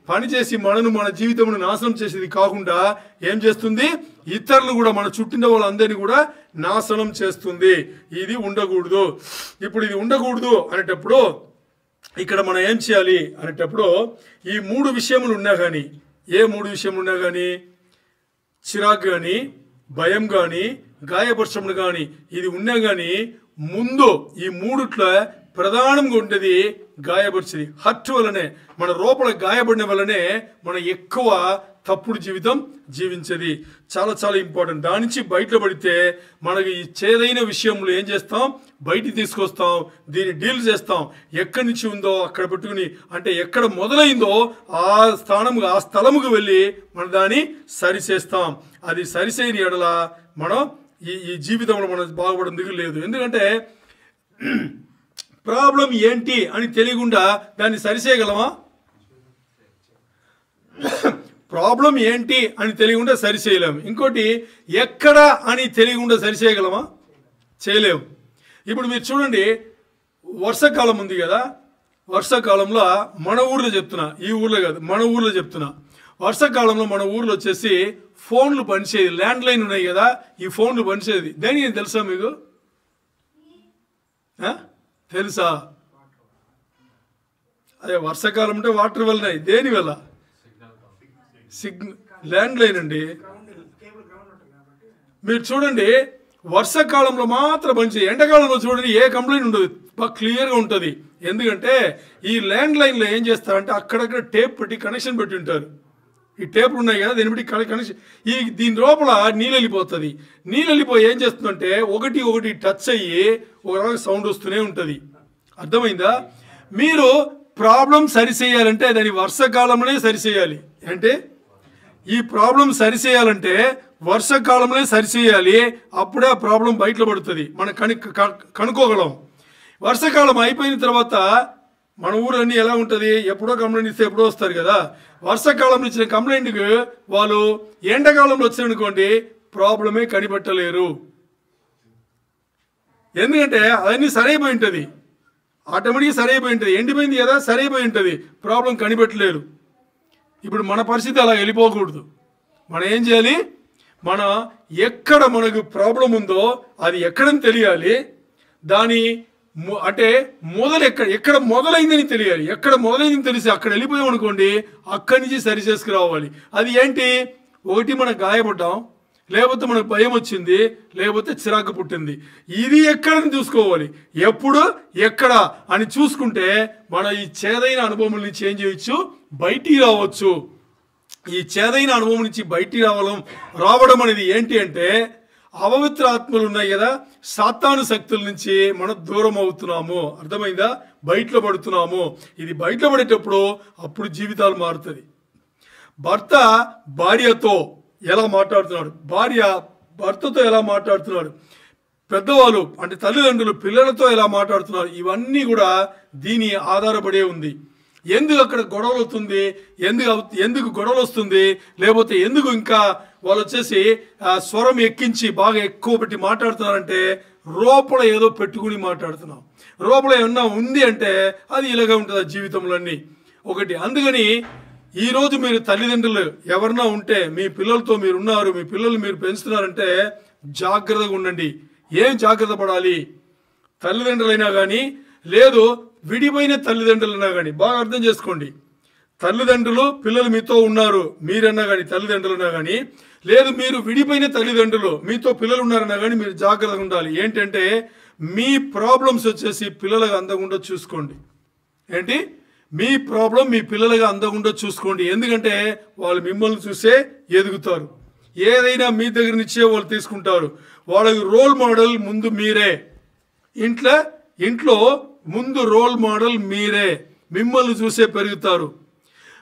పనిచేసి మన జీవితమును నాశనం చేసేది కాకుండా ఏం చేస్తుంది? ఇతరులు కూడా, మన చుట్టిన వాళ్ళందరినీ కూడా నాశనం చేస్తుంది. ఇది ఉండకూడదు. ఇప్పుడు ఇది ఉండకూడదు అనేటప్పుడు ఇక్కడ మనం ఏం చేయాలి అనేటప్పుడు, ఈ 3 విషయములు ఉన్నా కానీ, ఏ 3 విషయములు ఉన్నా కానీ, చిరాకు కానీ, భయం కానీ, గాయపరచములు కానీ, ఇది ఉన్నా కానీ ముందు ఈ 3 ప్రధానంగా ఉండేది గాయపరిచేది. హర్ట్ వల్లనే, మన లోపల గాయపడిన వల్లనే మనం ఎక్కువ తప్పుడు జీవితం జీవించేది. చాలా చాలా ఇంపార్టెంట్. దాని నుంచి బయటపడితే మనకి ఈ చేదైన విషయంలో ఏం చేస్తాం? బయటికి తీసుకొస్తాం, దీన్ని డీల్ చేస్తాం. ఎక్కడి నుంచి ఉందో అక్కడ పెట్టుకుని, అంటే ఎక్కడ మొదలైందో ఆ స్థలముకు వెళ్ళి మనం దాన్ని సరిచేస్తాం. అది సరిచేయని ఎడల మనం ఈ జీవితంలో మనం బాగుపడేందుకు లేదు. ఎందుకంటే ప్రాబ్లం ఏంటి అని తెలియకుండా దాన్ని సరిచేయగలమా? ప్రాబ్లం ఏంటి అని తెలియకుండా సరిచేయలేము. ఇంకోటి ఎక్కడ అని తెలియకుండా సరిచేయగలమా? చేయలేము. ఇప్పుడు మీరు చూడండి, వర్షాకాలం ఉంది కదా, వర్షాకాలంలో మన ఊర్లో చెప్తున్నా, ఈ ఊర్లో కాదు మన ఊర్లో చెప్తున్నా, వర్షాకాలంలో మన ఊర్లో వచ్చేసి ఫోన్లు పనిచేయదు, ల్యాండ్ లైన్ ఉన్నాయి కదా, ఈ ఫోన్లు పనిచేయదు. దేనికి తెలుసా మీకు? తెలుసా? అదే వర్షాకాలం అంటే వాటర్ వల్లనే. దేని వల్ల? ల్యాండ్ లైన్ అండి. మీరు చూడండి, వర్షాకాలంలో మాత్రం పనిచేయి, ఎండాకాలంలో చూడండి ఏ కంప్లైంట్ ఉండదు, బాగా క్లియర్గా ఉంటుంది. ఎందుకంటే ఈ ల్యాండ్ లైన్లో ఏం చేస్తారంటే అక్కడక్కడ టేప్ పెట్టి కనెక్షన్ పెట్టి ఉంటారు. ఈ టేపులు ఉన్నాయి కదా, దీన్ని బట్టి కనెక్షన్, దీని లోపల నీళ్ళు వెళ్ళిపోతుంది. నీళ్ళు వెళ్ళిపోయి ఏం చేస్తుందంటే ఒకటి ఒకటి టచ్ అయ్యి ఒక సౌండ్ వస్తూనే ఉంటుంది. అర్థమైందా? మీరు ప్రాబ్లం సరిచేయాలంటే దాన్ని వర్షాకాలంలోనే సరిచేయాలి. అంటే ఈ ప్రాబ్లం సరిచేయాలంటే వర్షాకాలంలోనే సరిచేయాలి. అప్పుడే ఆ ప్రాబ్లం బయటలో పడుతుంది, మనం కనుక్కోగలం. వర్షాకాలం అయిపోయిన తర్వాత మన ఊరన్నీ ఎలా ఉంటుంది, ఎప్పుడో కంప్లైంట్ ఇస్తే ఎప్పుడో వస్తారు కదా. వర్షాకాలంలో ఇచ్చిన కంప్లైంట్కి వాళ్ళు ఎండాకాలంలో వచ్చారనుకోండి ప్రాబ్లమే కనిపెట్టలేరు. ఎందుకంటే అవన్నీ సరైపోయి ఉంటుంది, ఆటోమేటిక్గా సరైపోయి ఉంటుంది. ఎండిపోయింది కదా, సరైపోయి ఉంటుంది, ప్రాబ్లం కనిపెట్టలేరు. ఇప్పుడు మన పరిస్థితి అలా వెళ్ళిపోకూడదు. మనం ఏం చేయాలి? మన ఎక్కడ మనకు ప్రాబ్లం ఉందో అది ఎక్కడని తెలియాలి. దాని అంటే ఎక్కడ మొదలైందని తెలియాలి. ఎక్కడ మొదలైందని తెలిసి అక్కడ వెళ్ళిపోయాం అనుకోండి, అక్కడి నుంచి సరి చేసుకురావాలి. అది ఏంటి? ఒకటి మనం గాయపడ్డాం, లేకపోతే మనకు భయం వచ్చింది, లేకపోతే చిరాకు పుట్టింది. ఇది ఎక్కడని చూసుకోవాలి. ఎప్పుడు ఎక్కడ అని చూసుకుంటే మనం ఈ చేదైన అనుభవం నుంచి ఏం చేయొచ్చు? బయటికి రావచ్చు. ఈ చేదైన అనుభవం నుంచి బయటికి రావడం అనేది ఏంటి అంటే, అపవిత్ర ఆత్మలు ఉన్నాయి కదా, సాతాను శక్తుల నుంచి మనం దూరం అవుతున్నాము. అర్థమైందా? బయటలో పడుతున్నాము. ఇది బయటలో పడేటప్పుడు అప్పుడు జీవితాలు మారుతుంది. భర్త భార్యతో ఎలా మాట్లాడుతున్నాడు, భార్య భర్తతో ఎలా మాట్లాడుతున్నాడు, పెద్దవాళ్ళు అంటే తల్లిదండ్రులు పిల్లలతో ఎలా మాట్లాడుతున్నారు, ఇవన్నీ కూడా దీని ఆధారపడే ఉంది. ఎందుకు అక్కడ గొడవలు అవుతుంది, ఎందుకు గొడవలు వస్తుంది, లేకపోతే ఎందుకు ఇంకా వాళ్ళు వచ్చేసి స్వరం ఎక్కించి బాగా ఎక్కువ పెట్టి మాట్లాడుతున్నారంటే లోపల ఏదో పెట్టుకుని మాట్లాడుతున్నాం. లోపల ఏమన్నా ఉంది అంటే అది ఇలాగే ఉంటుంది జీవితంలో అన్నీ ఒకటి. అందుకని ఈరోజు మీరు తల్లిదండ్రులు ఎవరన్నా ఉంటే, మీ పిల్లలతో మీరు ఉన్నారు, మీ పిల్లలు మీరు పెంచుతున్నారంటే జాగ్రత్తగా ఉండండి. ఏం జాగ్రత్త పడాలి? తల్లిదండ్రులైనా కానీ, లేదు విడిపోయిన తల్లిదండ్రులైనా కానీ బాగా అర్థం చేసుకోండి. తల్లిదండ్రులు పిల్లలు మీతో ఉన్నారు మీరన్నా కానీ, తల్లిదండ్రులన్నా కానీ, లేదు మీరు విడిపోయిన తల్లిదండ్రులు మీతో పిల్లలు ఉన్నారన్నా కానీ మీరు జాగ్రత్తగా ఉండాలి. ఏంటంటే మీ ప్రాబ్లమ్స్ వచ్చేసి పిల్లలుగా అందకుండా చూసుకోండి. ఏంటి? మీ ప్రాబ్లం మీ పిల్లలుగా అందకుండా చూసుకోండి. ఎందుకంటే వాళ్ళు మిమ్మల్ని చూసే ఎదుగుతారు. ఏదైనా మీ దగ్గర నుంచే వాళ్ళు తీసుకుంటారు. వాళ్ళకి రోల్ మోడల్ ముందు మీరే. ఇంట్లో ముందు రోల్ మోడల్ మీరే. మిమ్మల్ని చూసే పెరుగుతారు.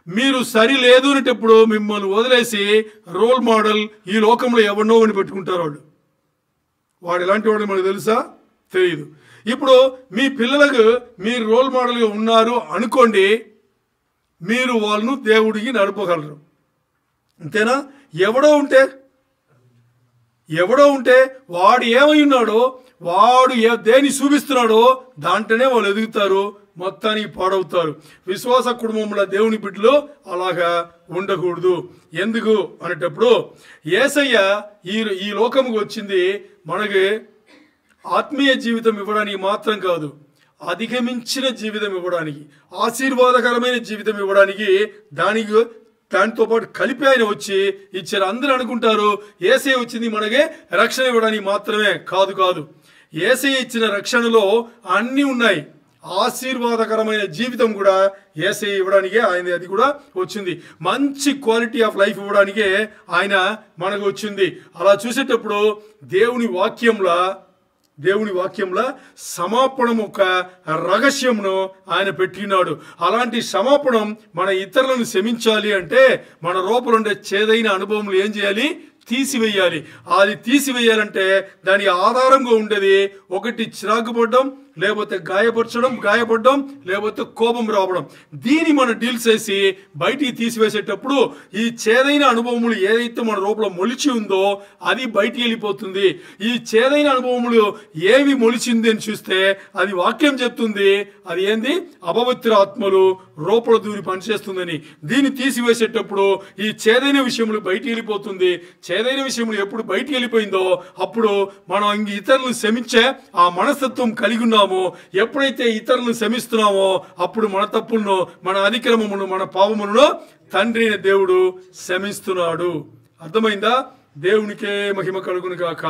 మీరు సరి లేదు అనేటప్పుడు మిమ్మల్ని వదిలేసి రోల్ మోడల్ ఈ లోకంలో ఎవరినో అని పెట్టుకుంటారు. వాడు ఎలాంటి వాడు మనకు తెలుసా? తెలియదు. ఇప్పుడు మీ పిల్లలకు మీరు రోల్ మోడల్గా ఉన్నారు అనుకోండి, మీరు వాళ్ళను దేవుడికి నడపగలరు. అంతేనా? ఎవడో ఉంటే వాడు ఏమై ఉన్నాడో, వాడు దేని చూపిస్తున్నాడో దాంట్లోనే వాళ్ళు ఎదుగుతారు, మొత్తానికి పాడవుతారు. విశ్వాస కుటుంబంలో దేవుని బిడ్డలు అలాగా ఉండకూడదు. ఎందుకు అనేటప్పుడు యేసయ్య ఈ లోకంకి వచ్చింది మనకి ఆత్మీయ జీవితం ఇవ్వడానికి మాత్రం కాదు, అధిగమించిన జీవితం ఇవ్వడానికి, ఆశీర్వాదకరమైన జీవితం ఇవ్వడానికి, దానితో పాటు కలిపి ఆయన వచ్చి ఇచ్చారు. అందరూ అనుకుంటారు యేసయ్య వచ్చింది మనకే రక్షణ ఇవ్వడానికి మాత్రమే. కాదు. యేసయ్య ఇచ్చిన రక్షణలో అన్నీ ఉన్నాయి. ఆశీర్వాదకరమైన జీవితం కూడా యేసయ్య ఇవ్వడానికే ఆయన అది కూడా వచ్చింది. మంచి క్వాలిటీ ఆఫ్ లైఫ్ ఇవ్వడానికే ఆయన మనకు వచ్చింది. అలా చూసేటప్పుడు దేవుని వాక్యంలో సమాపణం ఒక రహస్యంను ఆయన పెట్టినాడు. అలాంటి సమాపణం మన ఇతరులను క్షమించాలి అంటే మన లోపల ఉండే చేదైన అనుభవములు ఏం చేయాలి? తీసివేయాలి. అది తీసివేయాలంటే దాని ఆధారంగా ఉండేది ఒకటి చిరాకు పడడం, లేకపోతే గాయపడడం, లేకపోతే కోపం రావడం. దీన్ని మనం డీల్ చేసి బయటికి తీసివేసేటప్పుడు ఈ చేదైన అనుభవములు ఏదైతే మన రూపంలో మొలిచి ఉందో అది బయటికి వెళ్ళిపోతుంది. ఈ చేదైన అనుభవములు ఏవి మొలిచింది అని చూస్తే అది వాక్యం చెప్తుంది, అది ఏంది? అపవిత్ర ఆత్మలు రూపంలో దూరి పనిచేస్తుందని. దీన్ని తీసివేసేటప్పుడు ఈ చేదైన విషయములు బయటికి వెళ్ళిపోతుంది. చేదైన విషయములు ఎప్పుడు బయటికి వెళ్ళిపోయిందో అప్పుడు మనం ఇంక ఇతరులను క్షమించే ఆ మనస్తత్వం కలిగి ఉన్నాము. ఎప్పుడైతే ఇతరులను క్షమిస్తున్నామో అప్పుడు మన తప్పులను, మన అతిక్రమమును, మన పాపములను తండ్రి అయిన దేవుడు క్షమిస్తున్నాడు. అర్థమైందా? దేవునికే మహిమ కలుగును గాక.